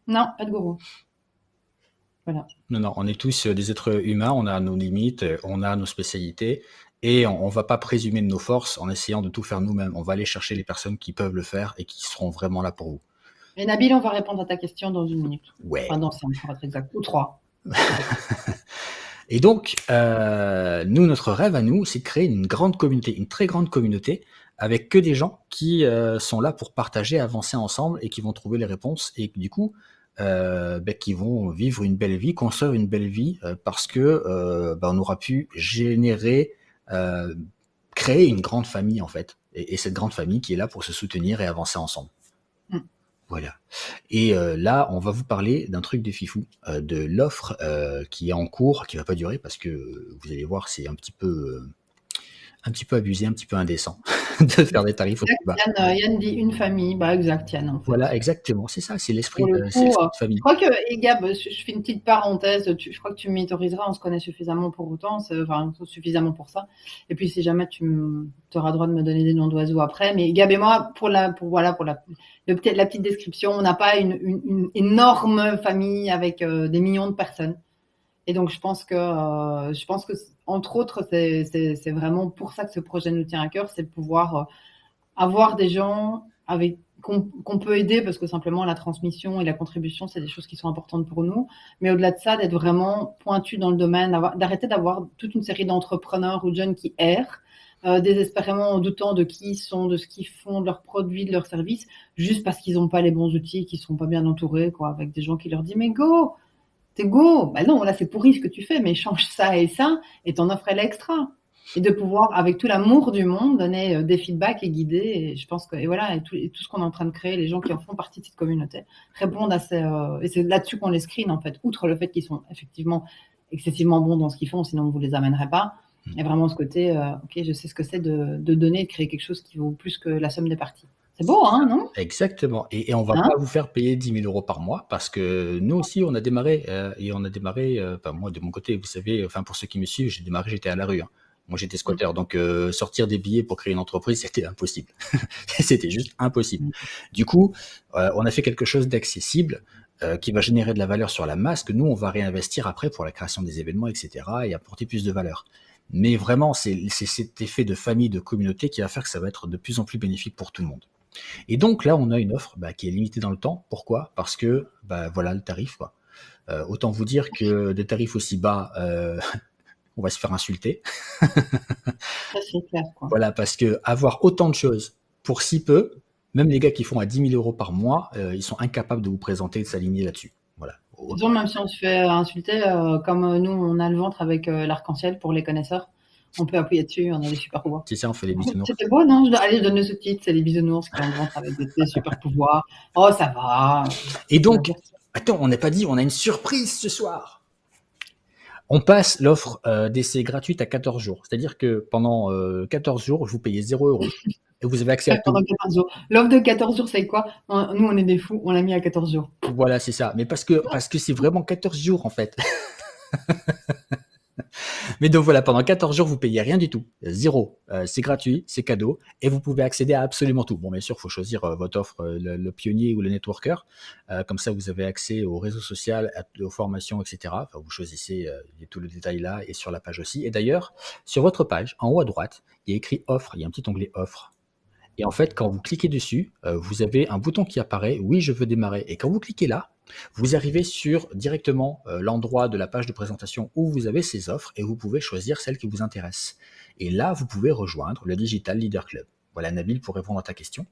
Non, pas de gourou. Voilà. Non, non, on est tous des êtres humains, on a nos limites, on a nos spécialités et on va pas présumer de nos forces en essayant de tout faire nous-mêmes. On va aller chercher les personnes qui peuvent le faire et qui seront vraiment là pour vous. Et Nabil, on va répondre à ta question dans 1 minute. Ouais. Enfin, dans 5 pour être exact. Ou 3. Et donc, nous, notre rêve à nous, c'est de créer une grande communauté, une très grande communauté, avec que des gens qui sont là pour partager, avancer ensemble et qui vont trouver les réponses et du coup, qui vont vivre une belle vie, construire une belle vie, parce que on aura pu générer, créer une grande famille en fait, et cette grande famille qui est là pour se soutenir et avancer ensemble. Mm. Voilà. Et là, on va vous parler d'un truc de fifou, de l'offre qui est en cours, qui va pas durer parce que vous allez voir, c'est un petit peu abusé, un petit peu indécent de faire des tarifs aussi bas. Yann dit une famille. Bah, exact, Yann, en fait. Voilà, exactement, c'est ça, c'est l'esprit Pour le de, c'est coup, l'esprit de je famille. crois que, et Gab, je fais une petite parenthèse, je crois que tu m'autoriseras, on se connaît suffisamment pour autant, enfin, suffisamment pour ça. Et puis, si jamais tu auras droit de me donner des noms d'oiseaux après. Mais Gab et moi, pour la petite description, on n'a pas une énorme famille avec des millions de personnes. Et donc, je pense que entre autres, c'est vraiment pour ça que ce projet nous tient à cœur, c'est de pouvoir avoir des gens avec qu'on peut aider, parce que simplement la transmission et la contribution, c'est des choses qui sont importantes pour nous. Mais au-delà de ça, d'être vraiment pointu dans le domaine, d'arrêter d'avoir toute une série d'entrepreneurs ou de jeunes qui errent, désespérément en doutant de qui ils sont, de ce qu'ils font, de leurs produits, de leurs services, juste parce qu'ils n'ont pas les bons outils, qu'ils ne sont pas bien entourés, quoi, avec des gens qui leur disent « mais go !» T'es go, bah non, là c'est pourri ce que tu fais, mais change ça et t'en offres l'extra. Et de pouvoir, avec tout l'amour du monde, donner des feedbacks et guider. Et je pense que, et voilà, et tout ce qu'on est en train de créer, les gens qui en font partie de cette communauté, répondent à ces, et c'est là-dessus qu'on les screen en fait, outre le fait qu'ils sont effectivement excessivement bons dans ce qu'ils font, sinon on vous les amènerait pas. Il y a vraiment ce côté, ok, je sais ce que c'est de donner, de créer quelque chose qui vaut plus que la somme des parties. C'est beau, hein, non? Exactement. Et on va pas vous faire payer 10 000 € par mois parce que nous aussi, on a démarré, moi de mon côté, vous savez, enfin pour ceux qui me suivent, j'ai démarré, j'étais à la rue, hein. Moi, j'étais squatteur, donc sortir des billets pour créer une entreprise, c'était impossible. C'était juste impossible. Du coup, on a fait quelque chose d'accessible qui va générer de la valeur sur la masse que nous, on va réinvestir après pour la création des événements, etc. et apporter plus de valeur. Mais vraiment, c'est cet effet de famille, de communauté qui va faire que ça va être de plus en plus bénéfique pour tout le monde. Et donc là, on a une offre qui est limitée dans le temps. Pourquoi? Parce que voilà le tarif, quoi. Autant vous dire que des tarifs aussi bas, on va se faire insulter. Ça, c'est clair, quoi. Voilà, parce que avoir autant de choses pour si peu, même les gars qui font à 10 000 € par mois, ils sont incapables de vous présenter et de s'aligner là-dessus. Voilà. Disons, même si on se fait insulter, comme nous, on a le ventre avec l'arc-en-ciel pour les connaisseurs, on peut appuyer dessus, on a des super pouvoirs. C'est ça, on fait des bisounours. C'était beau, non? Allez, je donne ce titre, c'est les bisounours qui ont le ventre avec des super pouvoirs. Oh, ça va. Et donc, attends, on n'a pas dit, on a une surprise ce soir. On passe l'offre d'essai gratuite à 14 jours. C'est-à-dire que pendant 14 jours, vous payez 0 € et vous avez accès à tout. Pendant 14 jours. L'offre de 14 jours, c'est quoi? Nous, on est des fous, on l'a mis à 14 jours. Voilà, c'est ça. Mais parce que c'est vraiment 14 jours, en fait. Mais donc voilà, pendant 14 jours, vous payez rien du tout. 0. C'est gratuit, c'est cadeau, et vous pouvez accéder à absolument tout. Bon, bien sûr, il faut choisir votre offre, le pionnier ou le networker. Comme ça, vous avez accès aux réseaux sociaux, aux formations, etc. Enfin, vous choisissez tout le détail là et sur la page aussi. Et d'ailleurs, sur votre page, en haut à droite, il y a écrit offre. Il y a un petit onglet offre. Et en fait, quand vous cliquez dessus, vous avez un bouton qui apparaît, oui, je veux démarrer. Et quand vous cliquez là, vous arrivez sur directement l'endroit de la page de présentation où vous avez ces offres et vous pouvez choisir celle qui vous intéresse. Et là, vous pouvez rejoindre le Digital Leader Club. Voilà, Nabil, pour répondre à ta question.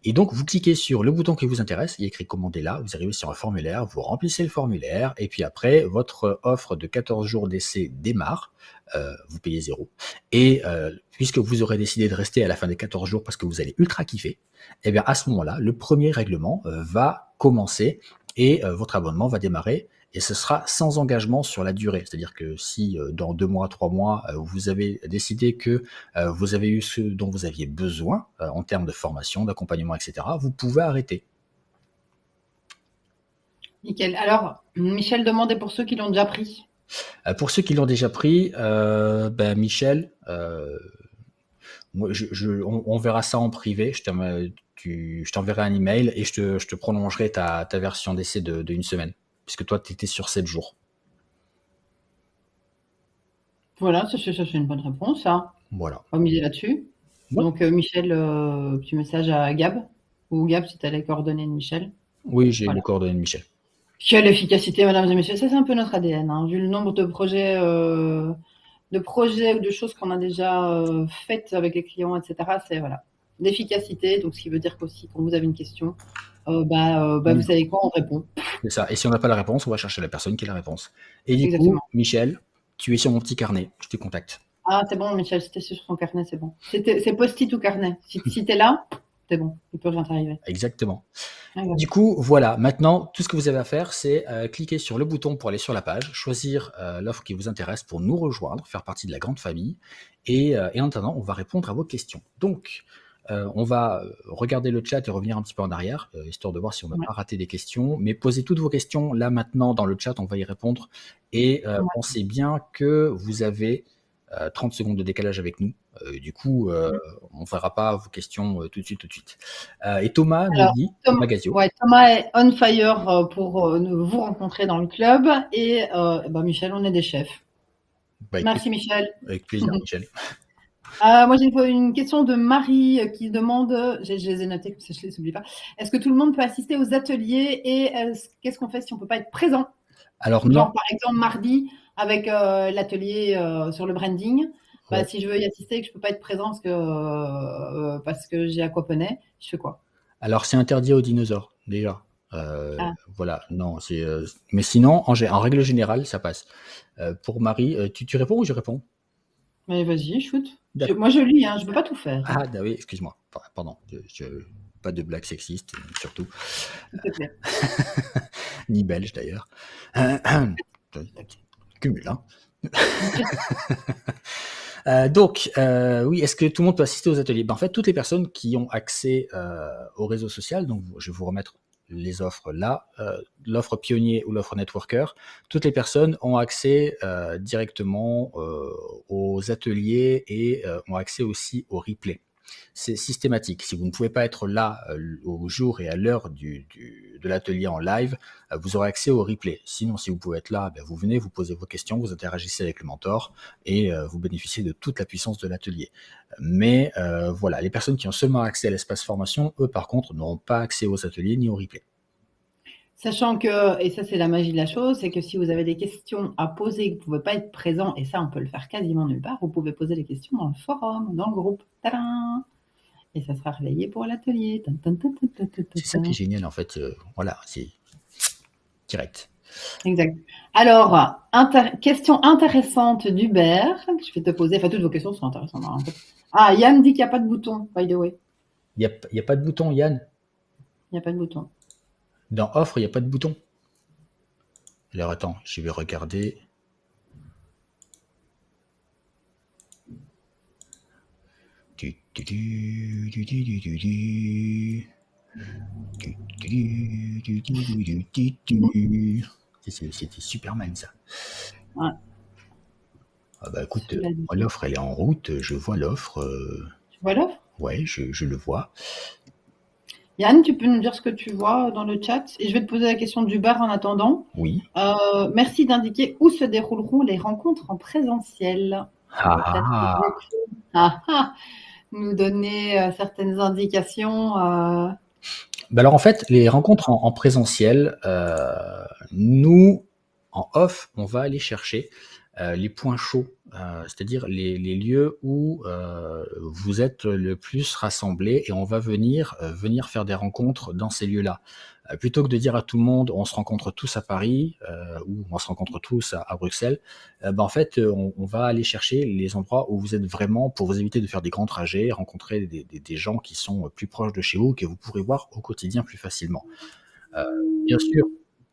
Et donc, vous cliquez sur le bouton qui vous intéresse, il est écrit commander là, vous arrivez sur un formulaire, vous remplissez le formulaire, et puis après, votre offre de 14 jours d'essai démarre, vous payez 0. Et puisque vous aurez décidé de rester à la fin des 14 jours parce que vous allez ultra kiffer, et bien à ce moment-là, le premier règlement va commencer et votre abonnement va démarrer. Et ce sera sans engagement sur la durée. C'est-à-dire que si dans 2 mois, 3 mois, vous avez décidé que vous avez eu ce dont vous aviez besoin en termes de formation, d'accompagnement, etc., vous pouvez arrêter. Nickel. Alors, Michel demandait pour ceux qui l'ont déjà pris. Pour ceux qui l'ont déjà pris, Michel, moi, on verra ça en privé. Je t'enverrai un email et je te prolongerai ta version d'essai de 1 semaine, puisque toi, tu étais sur 7 jours. Voilà, ça c'est une bonne réponse. Ça. Voilà. On va miser là-dessus. Ouais. Donc, Michel, petit message à Gab. Ou Gab, si tu as les coordonnées de Michel. Oui, j'ai Voilà. les coordonnées de Michel. Quelle efficacité, mesdames et messieurs. Ça, c'est un peu notre ADN. Hein. Vu le nombre de projets ou de choses qu'on a déjà faites avec les clients, etc. C'est voilà, l'efficacité. Donc, ce qui veut dire qu'aussi, quand vous avez une question, vous savez quoi, on répond. C'est ça. Et si on n'a pas la réponse, on va chercher la personne qui a la réponse. Et du Exactement. coup, Michel, tu es sur mon petit carnet. Je te contacte. Ah, c'est bon, Michel, si t'es sur son carnet, c'est bon. C'est post-it ou carnet. Si t'es là, c'est bon. Il peut rien t'arriver. Exactement. Ah, ouais. Du coup, voilà. Maintenant, tout ce que vous avez à faire, c'est cliquer sur le bouton pour aller sur la page, choisir l'offre qui vous intéresse pour nous rejoindre, faire partie de la grande famille. Et en attendant, on va répondre à vos questions. Donc, on va regarder le chat et revenir un petit peu en arrière, histoire de voir si on n'a pas raté des questions. Mais posez toutes vos questions là maintenant dans le chat, on va y répondre. Et pensez bien que vous avez 30 secondes de décalage avec nous. Du coup, on ne verra pas vos questions tout de suite. Et Thomas nous dit, Thomas Gazio. Ouais, Thomas est on fire pour vous rencontrer dans le club. Et Michel, on est des chefs. Merci Michel. Avec plaisir Michel. Moi, j'ai une question de Marie qui demande, je les ai notées comme ça je ne les oublie pas, est-ce que tout le monde peut assister aux ateliers et qu'est-ce qu'on fait si on ne peut pas être présent? Alors Genre, non. par exemple, mardi, avec l'atelier sur le branding, si je veux y assister et que je ne peux pas être présent parce que j'ai aquaponé, je fais quoi? Alors, c'est interdit aux dinosaures, déjà. Voilà, non, mais sinon, en règle générale, ça passe. Pour Marie, tu réponds ou je réponds? Mais vas-y, shoot. Moi, je lis, hein, je ne peux pas tout faire. Ah, oui, excuse-moi. Pardon. Pas de blague sexiste, surtout. S'il te plaît. Ni belge, d'ailleurs. Cumul, hein. Donc, oui, est-ce que tout le monde peut assister aux ateliers? En fait, toutes les personnes qui ont accès au réseau social, donc je vais vous remettre les offres là, l'offre pionnier ou l'offre networker, toutes les personnes ont accès directement aux ateliers et ont accès aussi au replay. C'est systématique. Si vous ne pouvez pas être là au jour et à l'heure de l'atelier en live, vous aurez accès au replay. Sinon, si vous pouvez être là, vous venez, vous posez vos questions, vous interagissez avec le mentor et vous bénéficiez de toute la puissance de l'atelier. Mais voilà, les personnes qui ont seulement accès à l'espace formation, eux par contre, n'auront pas accès aux ateliers ni au replay. Sachant que, et ça c'est la magie de la chose, c'est que si vous avez des questions à poser et que vous ne pouvez pas être présent, et ça on peut le faire quasiment nulle part, vous pouvez poser les questions dans le forum, dans le groupe. Tadam! Et ça sera relayé pour l'atelier. C'est ça qui est génial en fait. Voilà, c'est direct. Exact. Alors, question intéressante d'Hubert, que je vais te poser. Enfin, toutes vos questions sont intéressantes. En fait. Ah, Yann dit qu'il n'y a pas de bouton, by the way. Il n'y a pas de bouton, Yann? Il n'y a pas de bouton. Dans offre, il n'y a pas de bouton. Alors attends, je vais regarder. C'était Superman ça. Ouais. Ah bah écoute, l'offre elle est en route, je vois l'offre. Tu vois l'offre? Ouais, je le vois. Yann, tu peux nous dire ce que tu vois dans le chat? Et je vais te poser la question d'Hubert en attendant. Oui. Merci d'indiquer où se dérouleront les rencontres en présentiel. Nous donner certaines indications. Alors en fait, les rencontres en présentiel, nous, en off, on va aller chercher les points chauds, c'est-à-dire les lieux où vous êtes le plus rassemblés et on va venir faire des rencontres dans ces lieux-là. Plutôt que de dire à tout le monde, on se rencontre tous à Paris ou on se rencontre tous à Bruxelles, en fait, on va aller chercher les endroits où vous êtes vraiment pour vous éviter de faire des grands trajets, rencontrer des gens qui sont plus proches de chez vous, que vous pourrez voir au quotidien plus facilement. Bien sûr,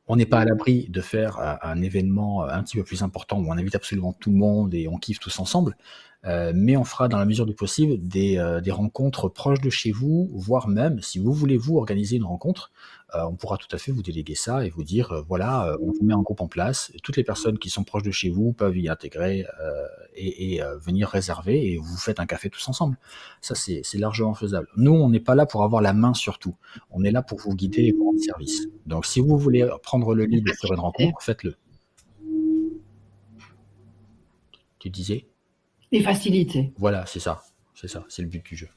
on n'est pas à l'abri de faire un événement un petit peu plus important où on invite absolument tout le monde et on kiffe tous ensemble, mais on fera dans la mesure du possible des rencontres proches de chez vous, voire même si vous voulez vous organiser une rencontre, on pourra tout à fait vous déléguer ça et vous dire, voilà, on vous met un groupe en place, toutes les personnes qui sont proches de chez vous peuvent y intégrer, venir réserver et vous faites un café tous ensemble. Ça, c'est largement faisable. Nous, on n'est pas là pour avoir la main sur tout. On est là pour vous guider et vous rendre service. Donc si vous voulez prendre le lead sur une rencontre, faites-le. Tu disais? Les facilités. Voilà, c'est ça, c'est le but du jeu.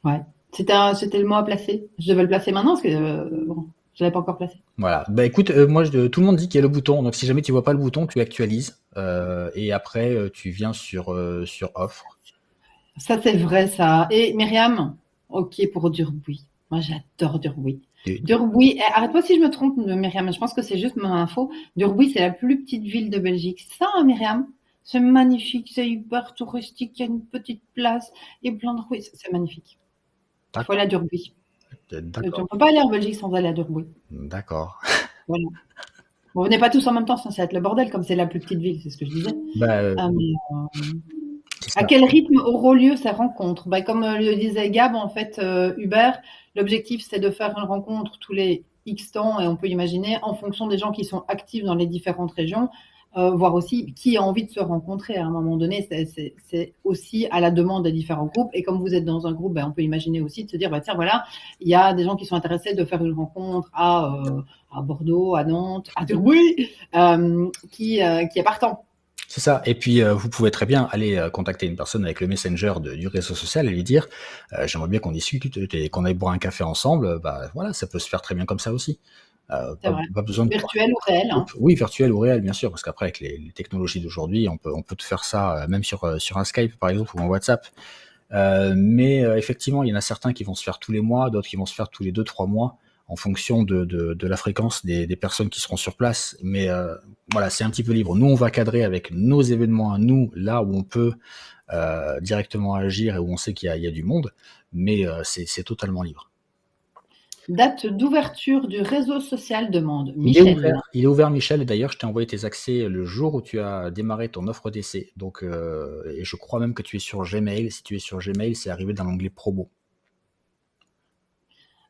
Ouais. C'était le mot à placer. Je devais le placer maintenant parce que je l'avais pas encore placé. Voilà. Bah écoute, moi tout le monde dit qu'il y a le bouton, donc si jamais tu vois pas le bouton, tu actualises et après tu viens sur offre. Ça c'est vrai ça. Et Myriam, ok pour Durbuy. Moi j'adore Durbuy. Durbuy, arrête-moi si je me trompe, Myriam, je pense que c'est juste mon info. Durbuy, c'est la plus petite ville de Belgique. C'est ça, hein, Myriam? C'est magnifique, c'est hyper touristique, il y a une petite place et plein de rues. C'est magnifique. Il faut aller à Durbuy. On ne peut pas aller en Belgique sans aller à Durbuy. D'accord. Voilà. Bon, venez pas tous en même temps, ça va être le bordel, comme c'est la plus petite ville, c'est ce que je disais. À quel rythme auront lieu ces rencontres? Comme le disait Gab, en fait, Hubert, l'objectif c'est de faire une rencontre tous les X temps, et on peut imaginer en fonction des gens qui sont actifs dans les différentes régions, voir aussi qui a envie de se rencontrer à un moment donné. C'est aussi à la demande des différents groupes. Et comme vous êtes dans un groupe, on peut imaginer aussi de se dire, tiens, voilà, il y a des gens qui sont intéressés de faire une rencontre à Bordeaux, à Nantes, à Durbuy, qui est partant. C'est ça. Et puis, vous pouvez très bien aller contacter une personne avec le messenger du réseau social et lui dire j'aimerais bien qu'on discute et qu'on aille boire un café ensemble. Voilà, ça peut se faire très bien comme ça aussi. Pas besoin de virtuel ou réel. Hein. Oui, virtuel ou réel, bien sûr, parce qu'après, avec les technologies d'aujourd'hui, on peut te faire ça même sur un Skype, par exemple, ou un WhatsApp. Mais effectivement, il y en a certains qui vont se faire tous les mois, d'autres qui vont se faire tous les 2-3 mois, en fonction de la fréquence des personnes qui seront sur place. Mais voilà, c'est un petit peu libre. Nous, on va cadrer avec nos événements à nous, là où on peut directement agir et où on sait qu'il y a du monde, mais c'est totalement libre. Date d'ouverture du réseau social demande Michel. Il est ouvert, Michel, et d'ailleurs je t'ai envoyé tes accès le jour où tu as démarré ton offre d'essai. Donc, et je crois même que tu es sur Gmail. Si tu es sur Gmail, c'est arrivé dans l'onglet promo.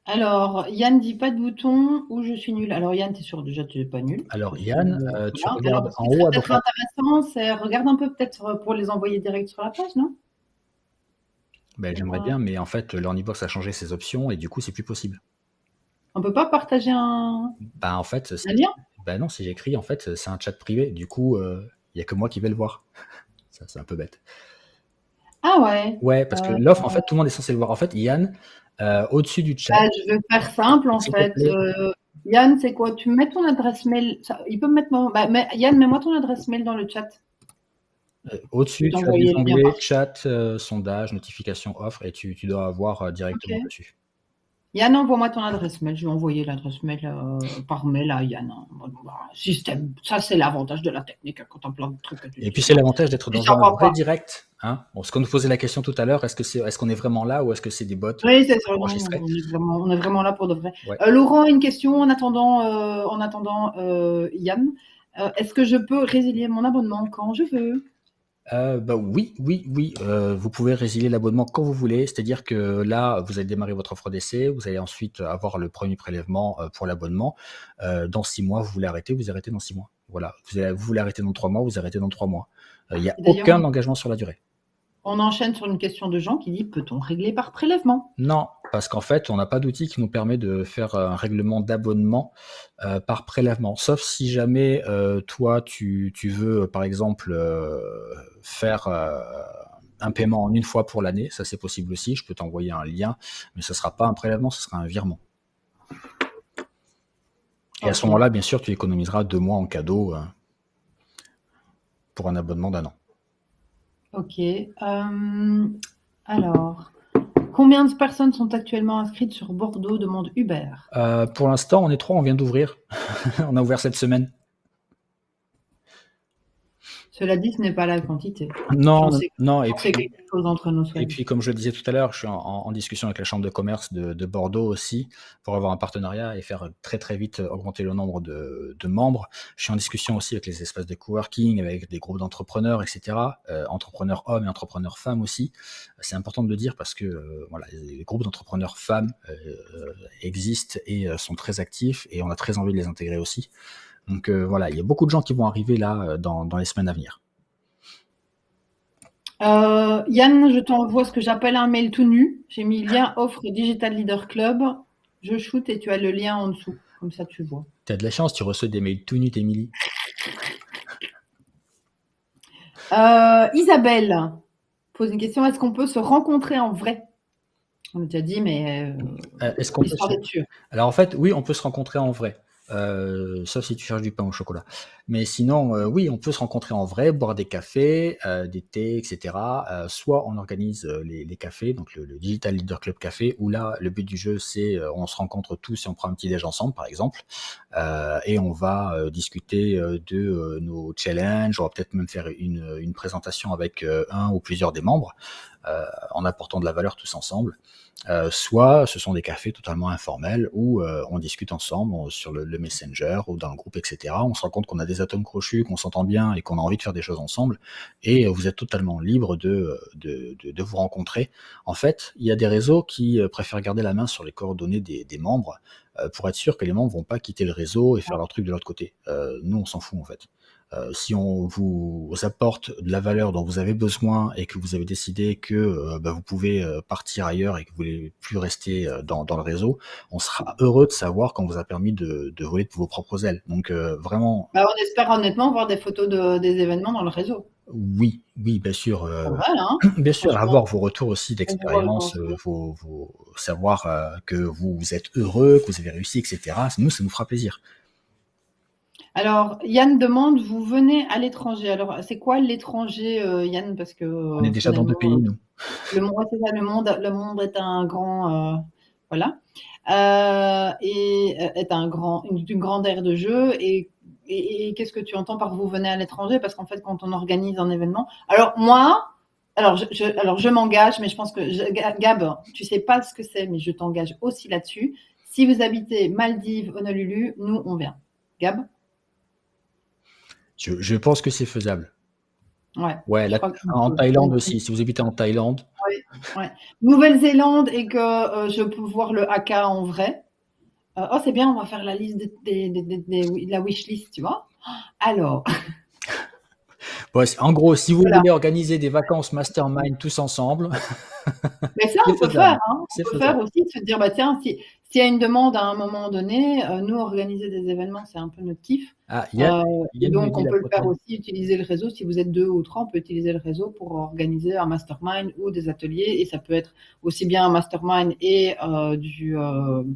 Alors, Yann dit pas de bouton ou je suis nul. Alors Yann, déjà tu n'es pas nul. Alors Yann, tu regardes en haut à droite. Ce intéressant, c'est regarde un peu peut-être pour les envoyer direct sur la page, non? J'aimerais bien, mais en fait, l'Ornibox a changé ses options et du coup, c'est plus possible. On peut pas partager un lien? Non, si j'écris, en fait, c'est un chat privé. Du coup, il n'y a que moi qui vais le voir. Ça, c'est un peu bête. Ah ouais? Ouais, parce que l'offre, en fait, tout le monde est censé le voir. En fait, Yann, au-dessus du chat. Je vais faire simple, en fait. Yann, c'est quoi? Tu mets ton adresse mail. Il peut me mettre Yann, mets-moi ton adresse mail dans le chat. Au-dessus, tu as des onglets chat, sondage, notification, offre, et tu dois avoir directement dessus. Yann, envoie-moi ton adresse mail. Je vais envoyer l'adresse mail par mail à Yann. Système. Ça, c'est l'avantage de la technique quand on plein de trucs. Et puis, c'est l'avantage d'être dans un vrai direct. Hein, parce qu'on nous posait la question tout à l'heure, est-ce qu'on est vraiment là ou est-ce que c'est des bots enregistrés? On est vraiment là pour de vrai. Ouais. Laurent, une question en attendant Yann. Est-ce que je peux résilier mon abonnement quand je veux? Oui. Vous pouvez résilier l'abonnement quand vous voulez. C'est-à-dire que là, vous allez démarrer votre offre d'essai, vous allez ensuite avoir le premier prélèvement pour l'abonnement. Dans 6 mois, vous voulez arrêter, vous arrêtez dans 6 mois. Voilà. Vous voulez arrêter dans 3 mois, vous arrêtez dans 3 mois. Il n'y a aucun engagement sur la durée. On enchaîne sur une question de Jean qui dit: peut-on régler par prélèvement? Non, parce qu'en fait, on n'a pas d'outil qui nous permet de faire un règlement d'abonnement par prélèvement. Sauf si jamais toi, tu veux, par exemple, faire un paiement en une fois pour l'année. Ça, c'est possible aussi. Je peux t'envoyer un lien, mais ce ne sera pas un prélèvement, ce sera un virement. Et à ce moment-là, bien sûr, tu économiseras 2 mois en cadeau. pour un abonnement d'1 an. Ok. Alors, combien de personnes sont actuellement inscrites sur Bordeaux, demande Hubert? Pour l'instant, on est 3, on vient d'ouvrir. On a ouvert cette semaine. Cela dit, ce n'est pas la quantité. Non, J'en sais non, quelque chose entre nous. et puis comme je le disais tout à l'heure, je suis en discussion avec la chambre de commerce de Bordeaux aussi pour avoir un partenariat et faire très très vite augmenter le nombre de membres. Je suis en discussion aussi avec les espaces de coworking, avec des groupes d'entrepreneurs, etc. Entrepreneurs hommes et entrepreneurs femmes aussi. C'est important de le dire parce que voilà, les groupes d'entrepreneurs femmes existent et sont très actifs et on a très envie de les intégrer aussi. Donc voilà, il y a beaucoup de gens qui vont arriver là dans les semaines à venir. Yann, je t'envoie ce que j'appelle un mail tout nu. J'ai mis lien offre Digital Leader Club. Je shoot et tu as le lien en dessous. Comme ça, tu vois. T'as de la chance, tu reçois des mails tout nus, Émilie. Isabelle pose une question. Est-ce qu'on peut se rencontrer en vrai? On a déjà dit, mais est-ce qu'on peut histoire d'être sûr. Alors en fait, oui, on peut se rencontrer en vrai. Sauf si tu cherches du pain au chocolat. Mais sinon, oui, on peut se rencontrer en vrai, boire des cafés, des thés, etc. Soit on organise les cafés, donc le Digital Leader Club Café, où là, le but du jeu, c'est on se rencontre tous et on prend un petit déj ensemble, par exemple, et on va discuter de nos challenges. On va peut-être même faire une présentation avec un ou plusieurs des membres, en apportant de la valeur tous ensemble. Soit ce sont des cafés totalement informels où on discute ensemble sur le Messenger ou dans le groupe, etc. On se rend compte qu'on a des atomes crochus, qu'on s'entend bien et qu'on a envie de faire des choses ensemble. Et vous êtes totalement libre de vous rencontrer. En fait, il y a des réseaux qui préfèrent garder la main sur les coordonnées des membres pour être sûr que les membres vont pas quitter le réseau et faire leur truc de l'autre côté. Nous, on s'en fout en fait. Si on vous apporte de la valeur dont vous avez besoin et que vous avez décidé que vous pouvez partir ailleurs et que vous voulez plus rester dans le réseau, on sera heureux de savoir qu'on vous a permis de voler de vos propres ailes. Donc vraiment. On espère honnêtement voir des photos des événements dans le réseau. Oui, bien sûr. Vrai, hein, bien sûr, avoir vos retours aussi d'expérience, savoir que vous êtes heureux, que vous avez réussi, etc. Nous, ça nous fera plaisir. Alors, Yann demande, vous venez à l'étranger. Alors, c'est quoi l'étranger, Yann? Parce que on est déjà dans 2 pays, nous. Le monde est un grand, voilà, et est une grande aire de jeu. Et qu'est-ce que tu entends par vous venez à l'étranger? Parce qu'en fait, quand on organise un événement, alors moi, je m'engage, mais je pense que Gab, tu sais pas ce que c'est, mais je t'engage aussi là-dessus. Si vous habitez Maldives, Honolulu, nous on vient. Gab? Je pense que c'est faisable. Ouais, là, en Thaïlande aussi, si vous habitez en Thaïlande. Ouais. Nouvelle-Zélande et que je peux voir le haka en vrai. C'est bien, on va faire la liste la wishlist, tu vois. Alors. En gros, si vous voulez organiser des vacances mastermind tous ensemble. Mais ça, on peut faire. Hein. On peut faire aussi, se dire, tiens, s'il y a une demande à un moment donné, nous, organiser des événements, c'est un peu notre kiff. Donc, on peut le faire aussi, utiliser le réseau. Si vous êtes 2 ou 3, on peut utiliser le réseau pour organiser un mastermind ou des ateliers. Et ça peut être aussi bien un mastermind et du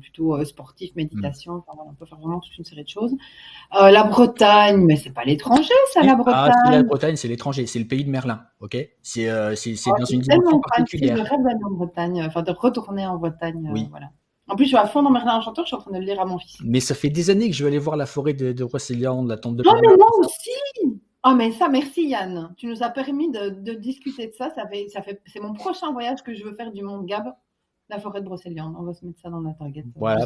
plutôt sportif, méditation. Enfin, voilà, on peut faire vraiment toute une série de choses. La Bretagne, mais c'est pas l'étranger, ça, la Bretagne. Si, la Bretagne, c'est l'étranger, c'est le pays de Merlin, ok? C'est dans une dimension particulière. Je rêve d'aller en Bretagne, enfin de retourner en Bretagne, voilà. En plus, je suis à fond dans Merlin Enchanteur, je suis en train de le lire à mon fils. Mais ça fait des années que je veux aller voir la forêt de Brocéliande, la tombe de Merlin. Non, mais moi aussi. Oh, mais ça, merci Yann. Tu nous as permis de discuter de ça. C'est mon prochain voyage que je veux faire du Mont Gab, la forêt de Brocéliande. On va se mettre ça dans la target. Voilà,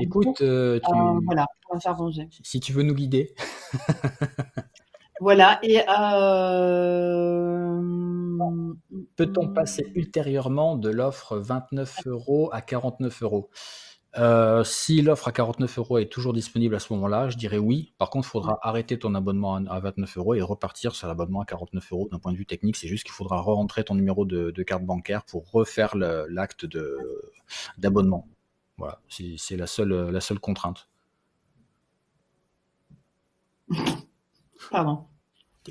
écoute, voilà, on va s'arranger. Si tu veux nous guider. Voilà, et peut-on passer ultérieurement de l'offre 29 € à 49 €? Si l'offre à 49 € est toujours disponible à ce moment-là, je dirais oui. Par contre, il faudra arrêter ton abonnement à 29 € et repartir sur l'abonnement à 49 €. D'un point de vue technique, c'est juste qu'il faudra re-rentrer ton numéro de carte bancaire pour refaire l'acte d'abonnement. Voilà, c'est la seule contrainte. Pardon.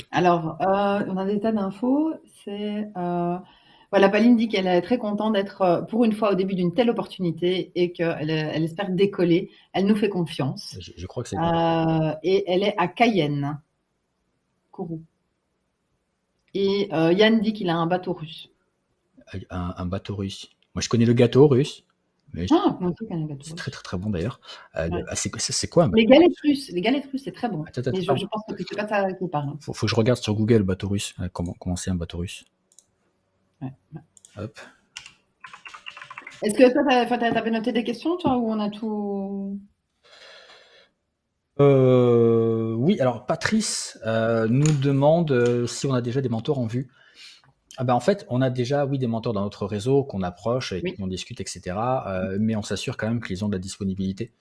Alors, on a des tas d'infos. C'est voilà, Pauline dit qu'elle est très contente d'être pour une fois au début d'une telle opportunité et qu'elle espère décoller. Elle nous fait confiance. Je crois que c'est et elle est à Cayenne, Kourou. Et Yann dit qu'il a un bateau russe. Un bateau russe. Moi, je connais le gâteau russe. Mais Ah, moi aussi, je connais le bateau c'est russe. très, très, très bon d'ailleurs. Ouais. C'est quoi un Les bateau galettes russe? russes, c'est très bon. Attends, Mais attends, je pense que c'est pas ça qui parle. faut que je regarde sur Google bateau russe. Comment c'est un bateau russe? Ouais. Hop. Est-ce que toi, t'avais noté des questions, toi, ou on a tout... Oui, alors Patrice nous demande si on a déjà des mentors en vue. Ah ben en fait, on a déjà, oui, des mentors dans notre réseau qu'on approche et Oui. qui on discute, etc. Mais on s'assure quand même qu'ils ont de la disponibilité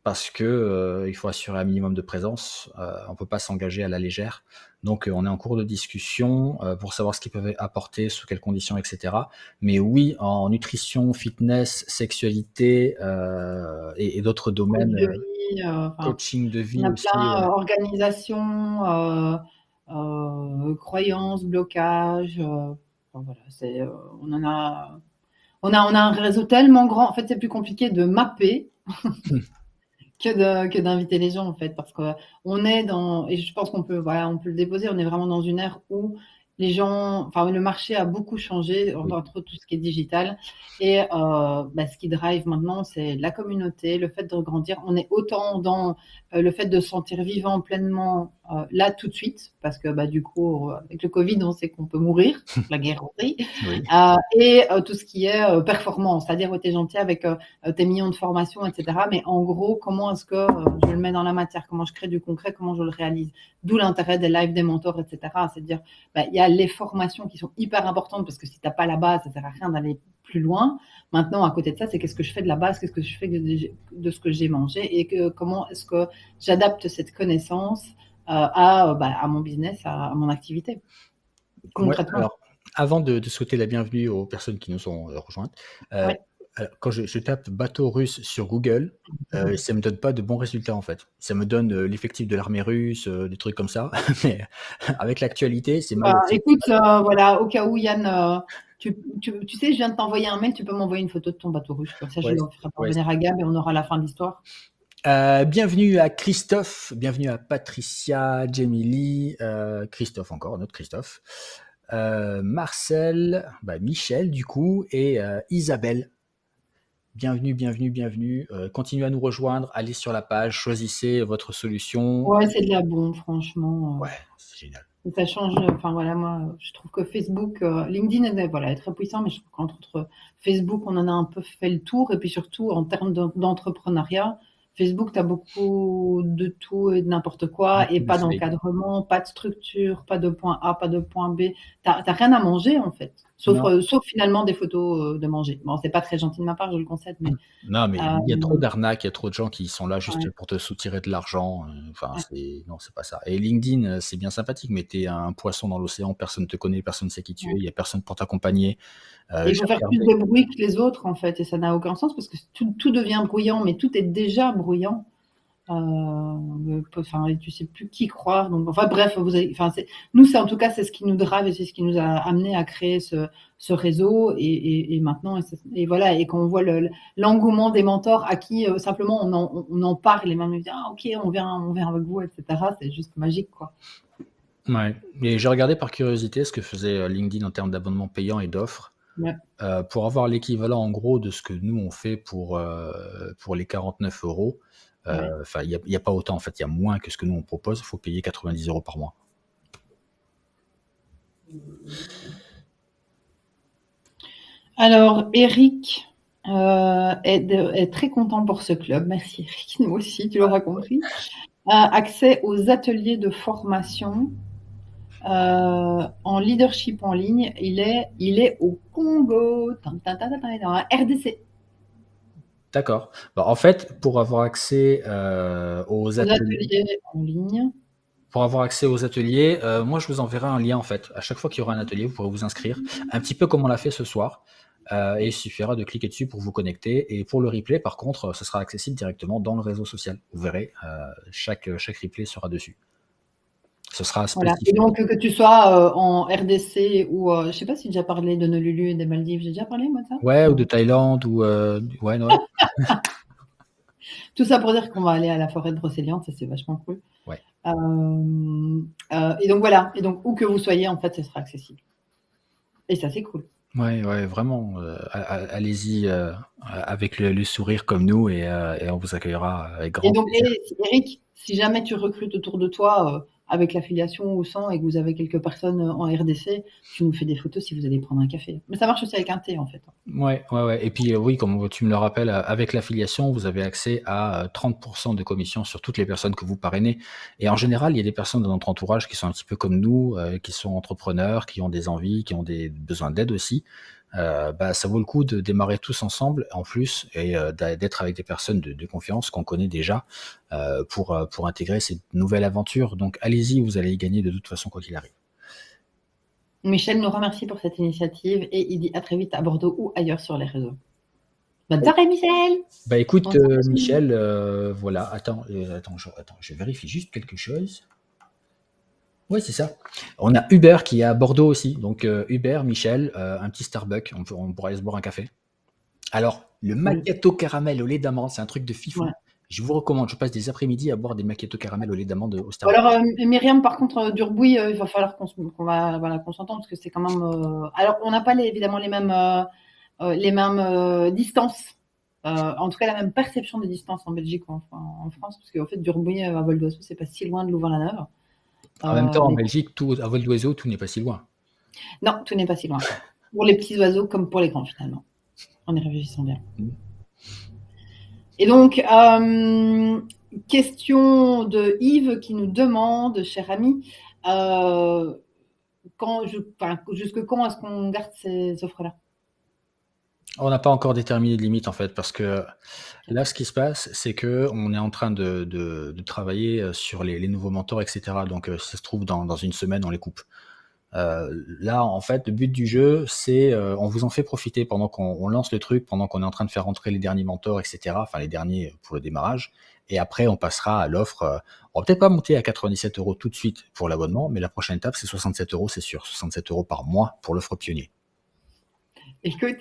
parce que il faut assurer un minimum de présence. On peut pas s'engager à la légère. Donc, on est en cours de discussion pour savoir ce qu'ils peuvent apporter, sous quelles conditions, etc. Mais oui, en nutrition, fitness, sexualité et d'autres Coach domaines, de vie, enfin, coaching de on vie a aussi. plein, organisation, croyances, blocages, enfin, voilà, on en a, on a un réseau tellement grand. En fait, c'est plus compliqué de mapper que d'inviter les gens, en fait, parce que on est dans, et je pense qu'on peut, voilà, on peut le déposer, on est vraiment dans une ère où les gens, enfin, le marché a beaucoup changé, Oui. entre autres tout ce qui est digital. Et ce qui drive maintenant, c'est la communauté, le fait de grandir. On est autant dans le fait de se sentir vivant pleinement là tout de suite, parce que du coup, avec le Covid, on sait qu'on peut mourir, la guerre aussi. Oui. Et tout ce qui est performance, c'est-à-dire où tu es gentil avec tes millions de formations, etc. Mais en gros, comment est-ce que je le mets dans la matière? Comment je crée du concret? Comment je le réalise? D'où l'intérêt des lives, des mentors, etc. C'est de dire, il y a les formations qui sont hyper importantes parce que si tu n'as pas la base, ça ne sert à rien d'aller plus loin. Maintenant, à côté de ça, c'est qu'est-ce que je fais de la base, qu'est-ce que je fais de ce que j'ai mangé et comment est-ce que j'adapte cette connaissance à mon business, à mon activité, concrètement. Ouais, alors, avant de souhaiter la bienvenue aux personnes qui nous ont rejointes, Ouais. quand je tape bateau russe sur Google, ça me donne pas de bons résultats en fait. Ça me donne l'effectif de l'armée russe, des trucs comme ça. Mais avec l'actualité, c'est mal. Écoute, voilà, au cas où Yann, tu sais, je viens de t'envoyer un mail, tu peux m'envoyer une photo de ton bateau russe, comme ça je Ouais, le ferai ouais. parvenir à Gab et on aura la fin de l'histoire. Bienvenue à Christophe, bienvenue à Patricia, Jamie, Christophe encore, notre Christophe, Marcel, Michel du coup, et Isabelle. Bienvenue, bienvenue, bienvenue. Continuez à nous rejoindre, allez sur la page, choisissez votre solution. Ouais, c'est de la bombe, franchement. Ouais, c'est génial. Ça change. Enfin voilà, moi, je trouve que Facebook, LinkedIn est très puissant, mais je trouve qu'entre Facebook, on en a un peu fait le tour, et puis surtout en termes d'entrepreneuriat, Facebook, tu as beaucoup de tout et de n'importe quoi, et Beaucoup de pas fake. d'encadrement, pas de structure, pas de point A, pas de point B. T'as rien à manger en fait, Non, sauf finalement des photos de manger. Bon, c'est pas très gentil de ma part, je le concède, mais non, mais il y a trop d'arnaques, il y a trop de gens qui sont là juste ouais, pour te soutirer de l'argent. Enfin, ouais. non, c'est pas ça. Et LinkedIn, c'est bien sympathique, mais t'es un poisson dans l'océan, personne te connaît, personne sait qui tu es, il y a personne pour t'accompagner. Et il J'ai faut faire plus regardé. de bruit que les autres, en fait, et ça n'a aucun sens parce que tout devient bruyant, mais tout est déjà bruyant. Enfin, et tu sais plus qui croire. Donc, enfin, bref, nous, c'est en tout cas, c'est ce qui nous drive et c'est ce qui nous a amené à créer ce réseau. Et maintenant, et voilà, et quand on voit l'engouement des mentors à qui simplement on en parle et même on dit, ah, ok, on vient avec vous, etc. C'est juste magique, quoi. Ouais. Et j'ai regardé par curiosité ce que faisait LinkedIn en termes d'abonnement payant et d'offres. Ouais. Pour avoir l'équivalent en gros de ce que nous on fait pour les 49 euros, Ouais. enfin il y a pas autant en fait, il y a moins que ce que nous on propose. Il faut payer 90 € par mois. Alors, Eric est très content pour ce club. Merci, Eric. Nous aussi, tu l'auras compris. Accès aux ateliers de formation en leadership en ligne. Il est au Congo, dans la RDC. D'accord. En fait, pour avoir accès aux Aux ateliers, ateliers en ligne. moi je vous enverrai un lien en fait. À chaque fois qu'il y aura un atelier, vous pourrez vous inscrire, un petit peu comme on l'a fait ce soir. Et il suffira de cliquer dessus pour vous connecter. Et pour le replay, par contre, ce sera accessible directement dans le réseau social. Vous verrez, chaque replay sera dessus. Ce sera Voilà. spécifique. Et donc, que tu sois en RDC ou, je ne sais pas si j'ai déjà parlé de Nolulu et des Maldives. J'ai déjà parlé, moi, de ça? Ouais, ou Non. de Thaïlande, ou ouais, non. Tout ça pour dire qu'on va aller à la forêt de Brocéliande, ça c'est vachement cool. Ouais. Et donc voilà. Et donc où que vous soyez, en fait, ce sera accessible. Et ça, c'est cool. Ouais, ouais, vraiment, allez-y, avec le sourire comme nous et on vous accueillera avec Et grand donc, plaisir. Eric, si jamais tu recrutes autour de toi avec l'affiliation au sang et que vous avez quelques personnes en RDC, tu nous fais des photos si vous allez prendre un café. Mais ça marche aussi avec un thé, en fait. Ouais, ouais, ouais et puis, oui, comme tu me le rappelles, avec l'affiliation, vous avez accès à, 30 de commission sur toutes les personnes que vous parrainez et en général, il y a des personnes dans notre entourage qui sont un petit peu comme nous, qui sont entrepreneurs, qui ont des envies, qui ont des besoins d'aide aussi. Bah, ça vaut le coup de démarrer tous ensemble en plus et d'être avec des personnes de confiance qu'on connaît déjà, pour intégrer cette nouvelle aventure. Donc allez-y, vous allez y gagner de toute façon quoi qu'il arrive. Michel nous remercie pour cette initiative et il dit à très vite à Bordeaux ou ailleurs sur les réseaux. Bonne soirée, Michel! Bah, écoute, Bonne soirée, Chine. Michel, voilà, attends, je vérifie juste quelque chose. Ouais, c'est ça. On a Hubert qui est à Bordeaux aussi. Donc, Hubert, Michel, un petit Starbucks, on pourrait aller se boire un café. Alors, le Oui. macchiato caramel au lait d'amande, c'est un truc de fifou. Ouais. Je vous recommande, je passe des après-midi à boire des macchiato caramel au lait d'amande au Ou Starbucks. alors, Myriam, par contre, Durbouille, il va falloir qu'on s'entende parce que c'est quand même. Alors, on n'a pas évidemment les mêmes distances. En tout cas, la même perception des distances en Belgique ou en France, parce qu'en fait, Durbouille à vol d'oiseau, c'est pas si loin de Louvain-la-Neuve. En même temps, en Mais Belgique, tout à vol d'oiseau, tout n'est pas si loin. non, tout n'est pas si loin. Pour les petits oiseaux comme pour les grands, finalement. En y réfléchissant bien. Mmh. Et donc, question de Yves qui nous demande, cher ami, jusque quand est-ce qu'on garde ces offres-là? On n'a pas encore déterminé de limite en fait, parce que là, ce qui se passe, c'est qu'on est en train de travailler sur les nouveaux mentors, etc. Donc, si ça se trouve, dans une semaine, on les coupe. Là, en fait, le but du jeu, c'est on vous en fait profiter pendant qu'on lance le truc, pendant qu'on est en train de faire rentrer les derniers mentors, etc. Enfin, les derniers pour le démarrage. Et après, on passera à l'offre. On va peut-être pas monter à 97 € tout de suite pour l'abonnement, mais la prochaine étape, c'est 67 €, c'est sûr. 67 € par mois pour l'offre pionnier. Écoute,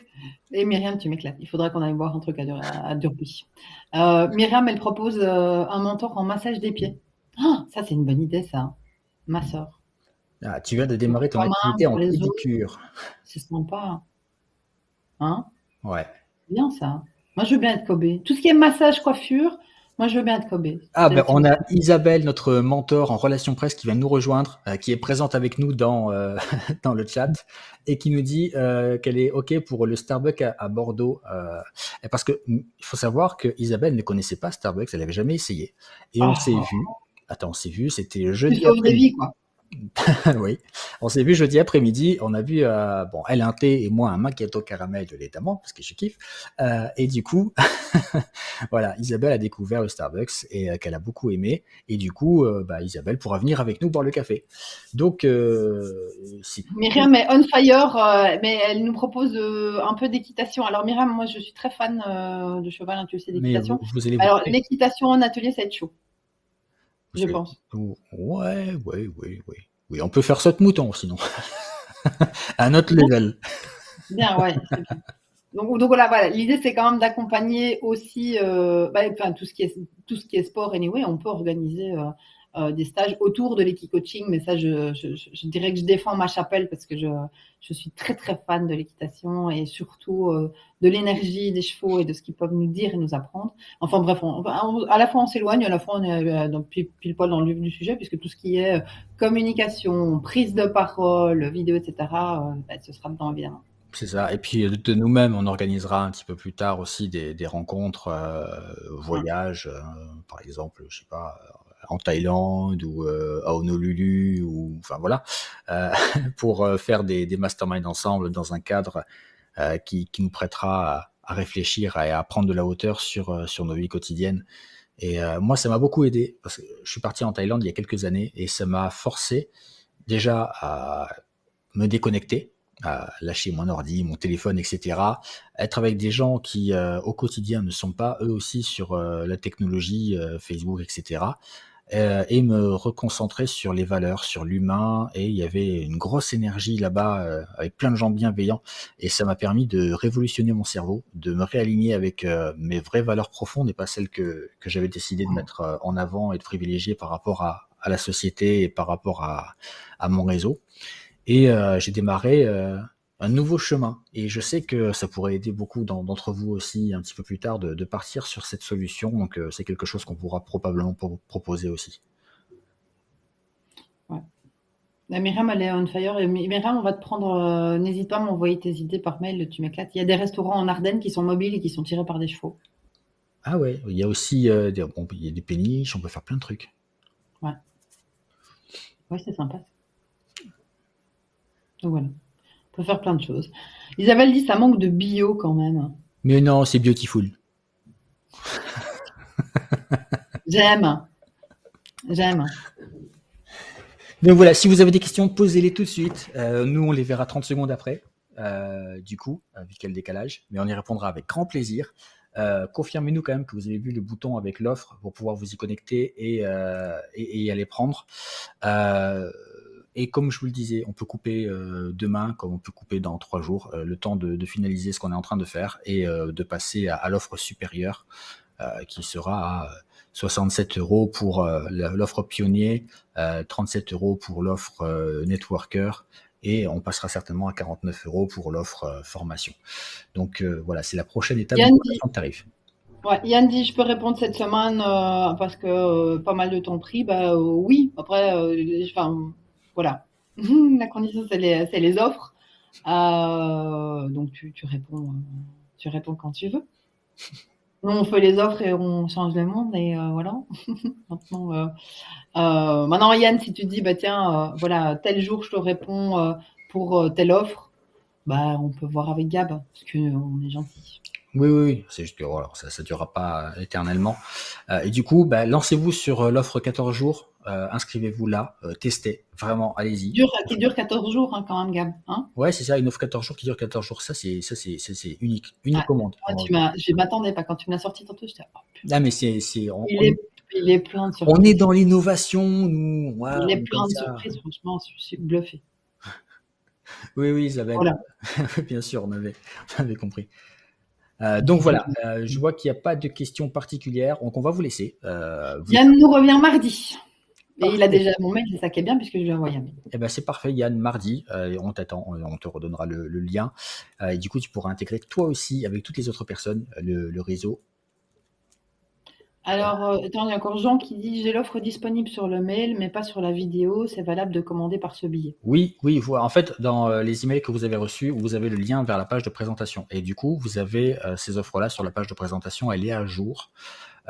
et Myriam, tu m'éclates. Il faudra qu'on aille boire un truc à Durbuy. Myriam, elle propose un mentor en massage des pieds. Ah, ça, c'est une bonne idée, ça. Masseur. Ah, tu viens de démarrer ton Toi-même, activité en pour les autres, pédicure. c'est sympa. Hein? Ouais. Bien, ça. Moi, je veux bien être Kobe. Tout ce qui est massage, coiffure, moi, je veux bien être Kobe. Ah ben, Si on vous a savez. Isabelle, notre mentor en relations presse, qui vient nous rejoindre, qui est présente avec nous dans, dans le chat et qui nous dit qu'elle est OK pour le Starbucks à Bordeaux. Et parce que il faut savoir que Isabelle ne connaissait pas Starbucks, elle n'avait jamais essayé. Et on s'est Oh, vu. Attends, on s'est vu, c'était tu jeudi sauves des après-midi. vies, quoi. Oui, on s'est vu jeudi après-midi, on a vu, bon, elle un thé et moi un macchiato caramel de lait d'amande parce que je kiffe. Et du coup, voilà, Isabelle a découvert le Starbucks et qu'elle a beaucoup aimé. Et du coup, bah, Isabelle pourra venir avec nous boire le café. Donc, c'est Myriam est on fire, mais elle nous propose un peu d'équitation. Alors Myriam, moi je suis très fan de cheval, hein, tu le sais, mais d'équitation. vous allez vous Alors couper. l'équitation en atelier, ça va être chaud, Vous je allez- pense. Ouais, ouais, ouais, ouais. Oui, on peut faire ça de mouton sinon, à notre Bien, level. bien, ouais, c'est bien. Donc voilà. L'idée c'est quand même d'accompagner aussi, enfin, tout ce qui est sport. Anyway, on peut organiser des stages autour de l'équicoaching, mais ça, je dirais que je défends ma chapelle parce que je suis très très fan de l'équitation et surtout de l'énergie des chevaux et de ce qu'ils peuvent nous dire et nous apprendre. Enfin bref, à la fois on s'éloigne, à la fois on est pile poil dans le vif du sujet, puisque tout ce qui est communication, prise de parole, vidéo, etc., ce sera dedans évidemment. C'est ça. Et puis de nous-mêmes, on organisera un petit peu plus tard aussi des rencontres, Ouais. voyages, par exemple, je sais pas, en Thaïlande ou à Honolulu ou enfin voilà, heu, pour faire des masterminds ensemble dans un cadre qui nous prêtera à réfléchir et à prendre de la hauteur sur nos vies quotidiennes. Et moi, ça m'a beaucoup aidé parce que je suis parti en Thaïlande il y a quelques années et ça m'a forcé déjà à me déconnecter, à lâcher mon ordi, mon téléphone, et cetera. Être avec des gens qui, au quotidien ne sont pas eux aussi sur, la technologie, Facebook, et cetera. Et me reconcentrer sur les valeurs, sur l'humain et il y avait une grosse énergie là-bas, avec plein de gens bienveillants et ça m'a permis de révolutionner mon cerveau, de me réaligner avec, mes vraies valeurs profondes et pas celles que j'avais décidé de mettre, en avant et de privilégier par rapport à à la société et par rapport à mon réseau. Et j'ai démarré un nouveau chemin. Et je sais que ça pourrait aider beaucoup d'entre vous aussi un petit peu plus tard de partir sur cette solution. Donc c'est quelque chose qu'on pourra probablement proposer aussi. Ouais. La Myriam, elle est on fire. Et Myriam, on va te prendre. N'hésite pas à m'envoyer tes idées par mail, tu m'éclates. Il y a des restaurants en Ardennes qui sont mobiles et qui sont tirés par des chevaux. Ah ouais, il y a aussi il y a des péniches, on peut faire plein de trucs. Ouais, ouais, c'est sympa. Donc voilà, on peut faire plein de choses. Isabelle dit ça manque de bio quand même. Mais non, c'est beautiful. J'aime. J'aime. Donc voilà, si vous avez des questions, posez-les tout de suite. Nous, on les verra 30 secondes après, du coup, vu qu'il y a le décalage. Mais on y répondra avec grand plaisir. Confirmez-nous quand même que vous avez vu le bouton avec l'offre pour pouvoir vous y connecter et y aller prendre. Et comme je vous le disais, on peut couper demain, comme on peut couper dans 3 jours, le temps de finaliser ce qu'on est en train de faire et de passer à l'offre supérieure qui sera à 67 € pour l'offre pionnier, 37 € pour l'offre networker et on passera certainement à 49 € pour l'offre formation. Donc voilà, c'est la prochaine étape de progression de tarif. Ouais, Yann dit, je peux répondre cette semaine parce que pas mal de temps pris. Bah oui, après, enfin, voilà. La condition, c'est les offres. Donc tu réponds quand tu veux. Nous, on fait les offres et on change le monde et voilà. Maintenant, Yann, si tu dis, bah tiens, voilà, tel jour je te réponds pour telle offre, bah on peut voir avec Gab parce que on est gentil. Oui, c'est juste que voilà, ça ne durera pas éternellement. Et du coup, bah, lancez-vous sur l'offre 14 jours, inscrivez-vous là, testez, vraiment, allez-y. Qui dure 14 jours hein, quand même, Gab. Hein Ouais, c'est ça, une offre 14 jours qui dure 14 jours. Ça, c'est unique au monde. Je m'attendais pas quand tu me l'as sorti tantôt. J'étais, oh, putain. Ah, mais Il est plein de surprises. on est dans l'innovation, nous. Ouais, Il on est est plein comme de ça. surprises, franchement, je suis bluffée. Oui, Isabelle. Voilà. Bien sûr, on avait compris. Donc voilà, je vois qu'il n'y a pas de questions particulières, donc on va vous laisser. Yann nous revient mardi. Et il a Parfait. déjà mon mail, c'est ça qui est bien, puisque je lui ai envoyé un mail. Eh ben, c'est parfait, Yann, mardi, on t'attend, on te redonnera le lien. Et du coup, tu pourras intégrer toi aussi, avec toutes les autres personnes, le réseau. Alors, attends, il y a encore Jean qui dit j'ai l'offre disponible sur le mail, mais pas sur la vidéo. C'est valable de commander par ce billet. Oui, en fait, dans les emails que vous avez reçus, vous avez le lien vers la page de présentation. Et du coup, vous avez ces offres-là sur la page de présentation, elle est à jour.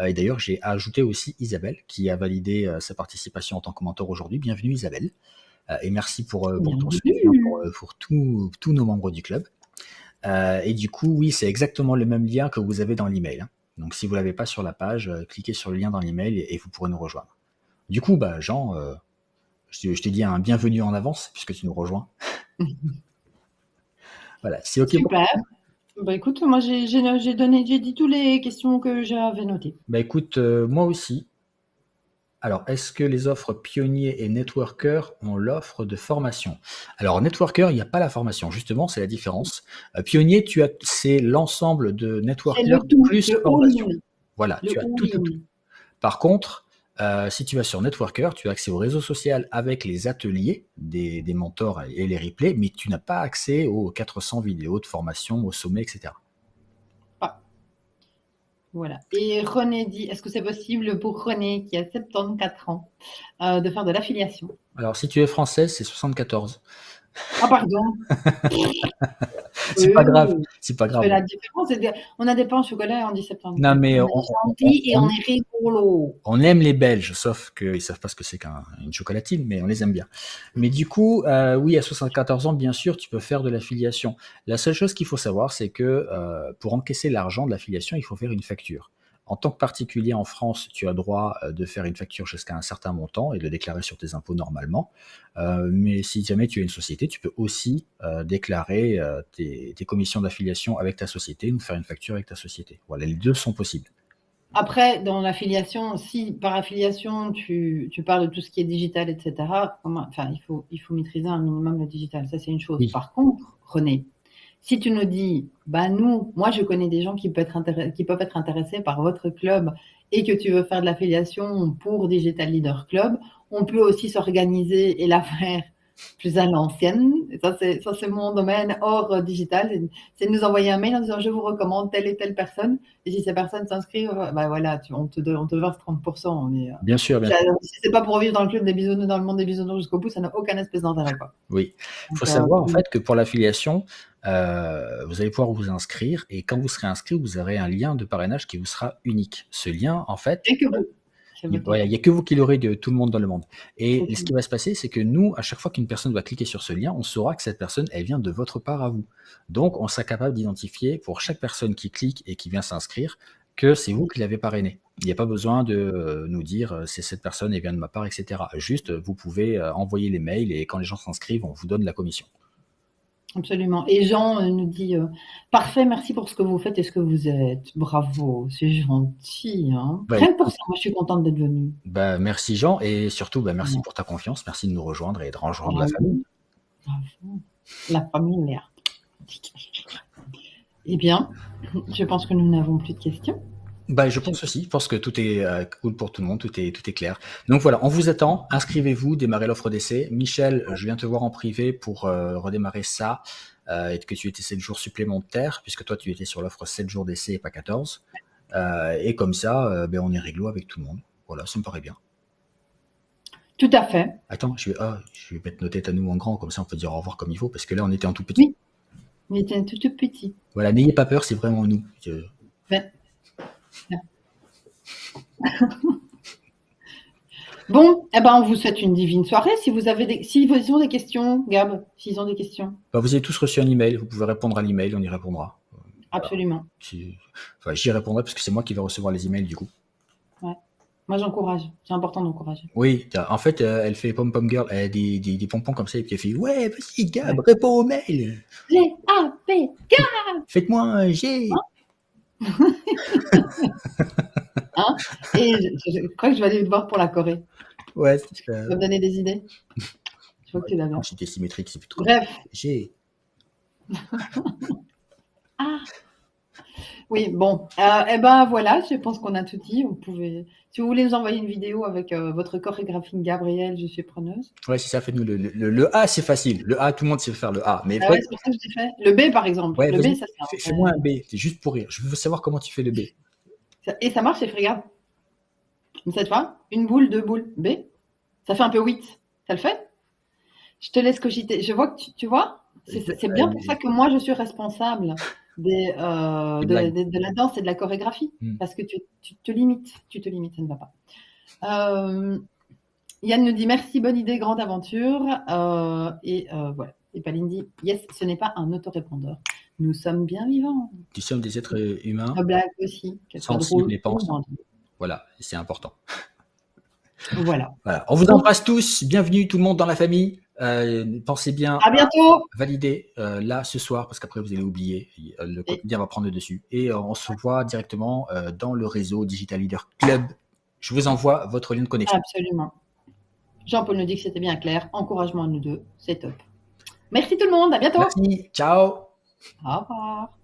Et d'ailleurs, j'ai ajouté aussi Isabelle, qui a validé sa participation en tant que mentor aujourd'hui. Bienvenue Isabelle. Et merci pour ton soutien pour tous nos membres du club. Et du coup, oui, c'est exactement le même lien que vous avez dans l'email. Hein. Donc, si vous ne l'avez pas sur la page, cliquez sur le lien dans l'email et vous pourrez nous rejoindre. Du coup, bah, Jean, je te dis un bienvenue en avance puisque tu nous rejoins. Voilà, c'est OK. Super. Bah écoute, moi j'ai dit toutes les questions que j'avais notées. Bah écoute, moi aussi. Alors, est-ce que les offres pionniers et networker ont l'offre de formation? Alors, networker, il n'y a pas la formation, justement, c'est la différence. Pionnier, c'est l'ensemble de networker plus formation. Voilà, tu as tout. Par contre, si tu vas sur networker, tu as accès au réseau social avec les ateliers des mentors et les replays, mais tu n'as pas accès aux 400 vidéos de formation, au sommet, etc. Voilà. Et René dit, est-ce que c'est possible pour René, qui a 74 ans, de faire de l'affiliation? Alors, si tu es française, c'est 74. Ah, pardon. C'est pas grave. La différence, on a des pains au chocolat en 17 ans. Non, mais on est gentil et on est rigolo. On aime les Belges, sauf qu'ils ne savent pas ce que c'est qu'une chocolatine, mais on les aime bien. Mais du coup, oui, à 74 ans, bien sûr, tu peux faire de l'affiliation. La seule chose qu'il faut savoir, c'est que pour encaisser l'argent de l'affiliation, il faut faire une facture. En tant que particulier en France, tu as droit de faire une facture jusqu'à un certain montant et de le déclarer sur tes impôts normalement. Mais si jamais tu as une société, tu peux aussi déclarer tes commissions d'affiliation avec ta société ou faire une facture avec ta société. Voilà, les deux sont possibles. Après, dans l'affiliation, si par affiliation, tu parles de tout ce qui est digital, etc., il faut maîtriser un minimum le digital. Ça, c'est une chose. Oui. Par contre, René, Si tu nous dis, bah nous, moi je connais des gens qui peuvent être intéressés par votre club et que tu veux faire de l'affiliation pour Digital Leader Club, on peut aussi s'organiser et la faire plus à l'ancienne. Ça, c'est mon domaine hors digital. C'est de nous envoyer un mail en disant je vous recommande telle et telle personne. Et si ces personnes s'inscrivent, bah voilà, on te verse 30%. Mais, Bien sûr, bien sûr. si c'est pas pour vivre dans le club des bisounours, dans le monde des bisounours jusqu'au bout, ça n'a aucun espèce d'intérêt, quoi. Oui. Il Donc, faut savoir en fait que pour l'affiliation, vous allez pouvoir vous inscrire et quand vous serez inscrit, vous aurez un lien de parrainage qui vous sera unique. Ce lien, en fait, et que vous. C'est votre il n'y a que vous qui l'aurez de tout le monde dans le monde. Et C'est ce tout. qui va se passer, c'est que nous, à chaque fois qu'une personne va cliquer sur ce lien, on saura que cette personne, elle vient de votre part à vous. Donc, on sera capable d'identifier pour chaque personne qui clique et qui vient s'inscrire que c'est vous qui l'avez parrainé. Il n'y a pas besoin de nous dire c'est cette personne, elle vient de ma part, etc. Juste, vous pouvez envoyer les mails et quand les gens s'inscrivent, on vous donne la commission. Absolument. Et Jean nous dit parfait, merci pour ce que vous faites et ce que vous êtes. Bravo, c'est gentil. Hein. Bah, Rien que pour ça, moi je suis contente d'être venue. Bah, merci Jean et surtout merci Ouais. pour ta confiance, merci de nous rejoindre et de rejoindre Ah la famille. oui, bravo. La famille mère. Eh bien, je pense que nous n'avons plus de questions. Bah, je pense aussi, je pense que tout est cool pour tout le monde, tout est clair. Donc voilà, on vous attend, inscrivez-vous, démarrez l'offre d'essai. Michel, je viens te voir en privé pour redémarrer ça et que tu étais 7 jours supplémentaires, puisque toi tu étais sur l'offre 7 jours d'essai et pas 14. Et comme ça, on est réglo avec tout le monde. Voilà, ça me paraît bien. Tout à fait. Attends, je vais mettre nos têtes à nous en grand, comme ça on peut dire au revoir comme il faut, parce que là on était en tout petit. Oui, il était tout petit. Voilà, n'ayez pas peur, c'est vraiment nous. Ben. Bon, eh ben, on vous souhaite une divine soirée. Si vous ont des questions, Gab, s'ils ont des questions. Bah, vous avez tous reçu un email, vous pouvez répondre à l'email, on y répondra. Absolument. Enfin, j'y répondrai parce que c'est moi qui vais recevoir les emails du coup. Ouais. Moi, j'encourage. C'est important d'encourager. Oui, en fait, elle fait pom-pom girl, elle a des pompons comme ça et puis elle fait ouais, vas-y, Gab, réponds aux mails. G-A-B, Gab. Faites-moi un G. Hein et je crois que je vais aller te voir pour la Corée. Ouais, tu vas me donner des idées. Je vois que tu l'as bien. Quand c'était symétrique, c'est plutôt. Bref. G. Ah. Oui, bon. Eh ben voilà, je pense qu'on a tout dit. Vous pouvez, si vous voulez nous envoyer une vidéo avec votre chorégraphie Gabriel, je suis preneuse. Ouais, c'est ça, faites-nous le A, c'est facile. Le A, tout le monde sait faire le A. Mais ouais, c'est pour ça que je l'ai fait. Le B, par exemple. Ouais, le B, ça c'est fais-moi un B, c'est juste pour rire. Je veux savoir comment tu fais le B. Et ça marche, regarde. Mais cette fois, une boule, 2 boules. B. Ça fait un peu 8. Ça le fait? Je te laisse cogiter. Je vois que tu vois, c'est bien pour ça que moi je suis responsable de la danse et de la chorégraphie. Parce que tu te limites. Tu te limites, ça ne va pas. Yann nous dit merci, bonne idée, grande aventure. Et voilà. Et Pauline dit yes, ce n'est pas un autorépondeur. Nous sommes bien vivants. Nous sommes des êtres humains. La blague aussi. Sensibles et pensants. Voilà, c'est important. Voilà. On vous embrasse tous. Bienvenue tout le monde dans la famille. Pensez bien à bientôt. Valider là ce soir parce qu'après vous allez oublier. Le quotidien va prendre le dessus. Et on se voit directement dans le réseau Digital Leader Club. Je vous envoie votre lien de connexion. Absolument. Jean-Paul nous dit que c'était bien clair. Encouragement à nous deux. C'est top. Merci tout le monde. À bientôt. Merci. Ciao. Au revoir.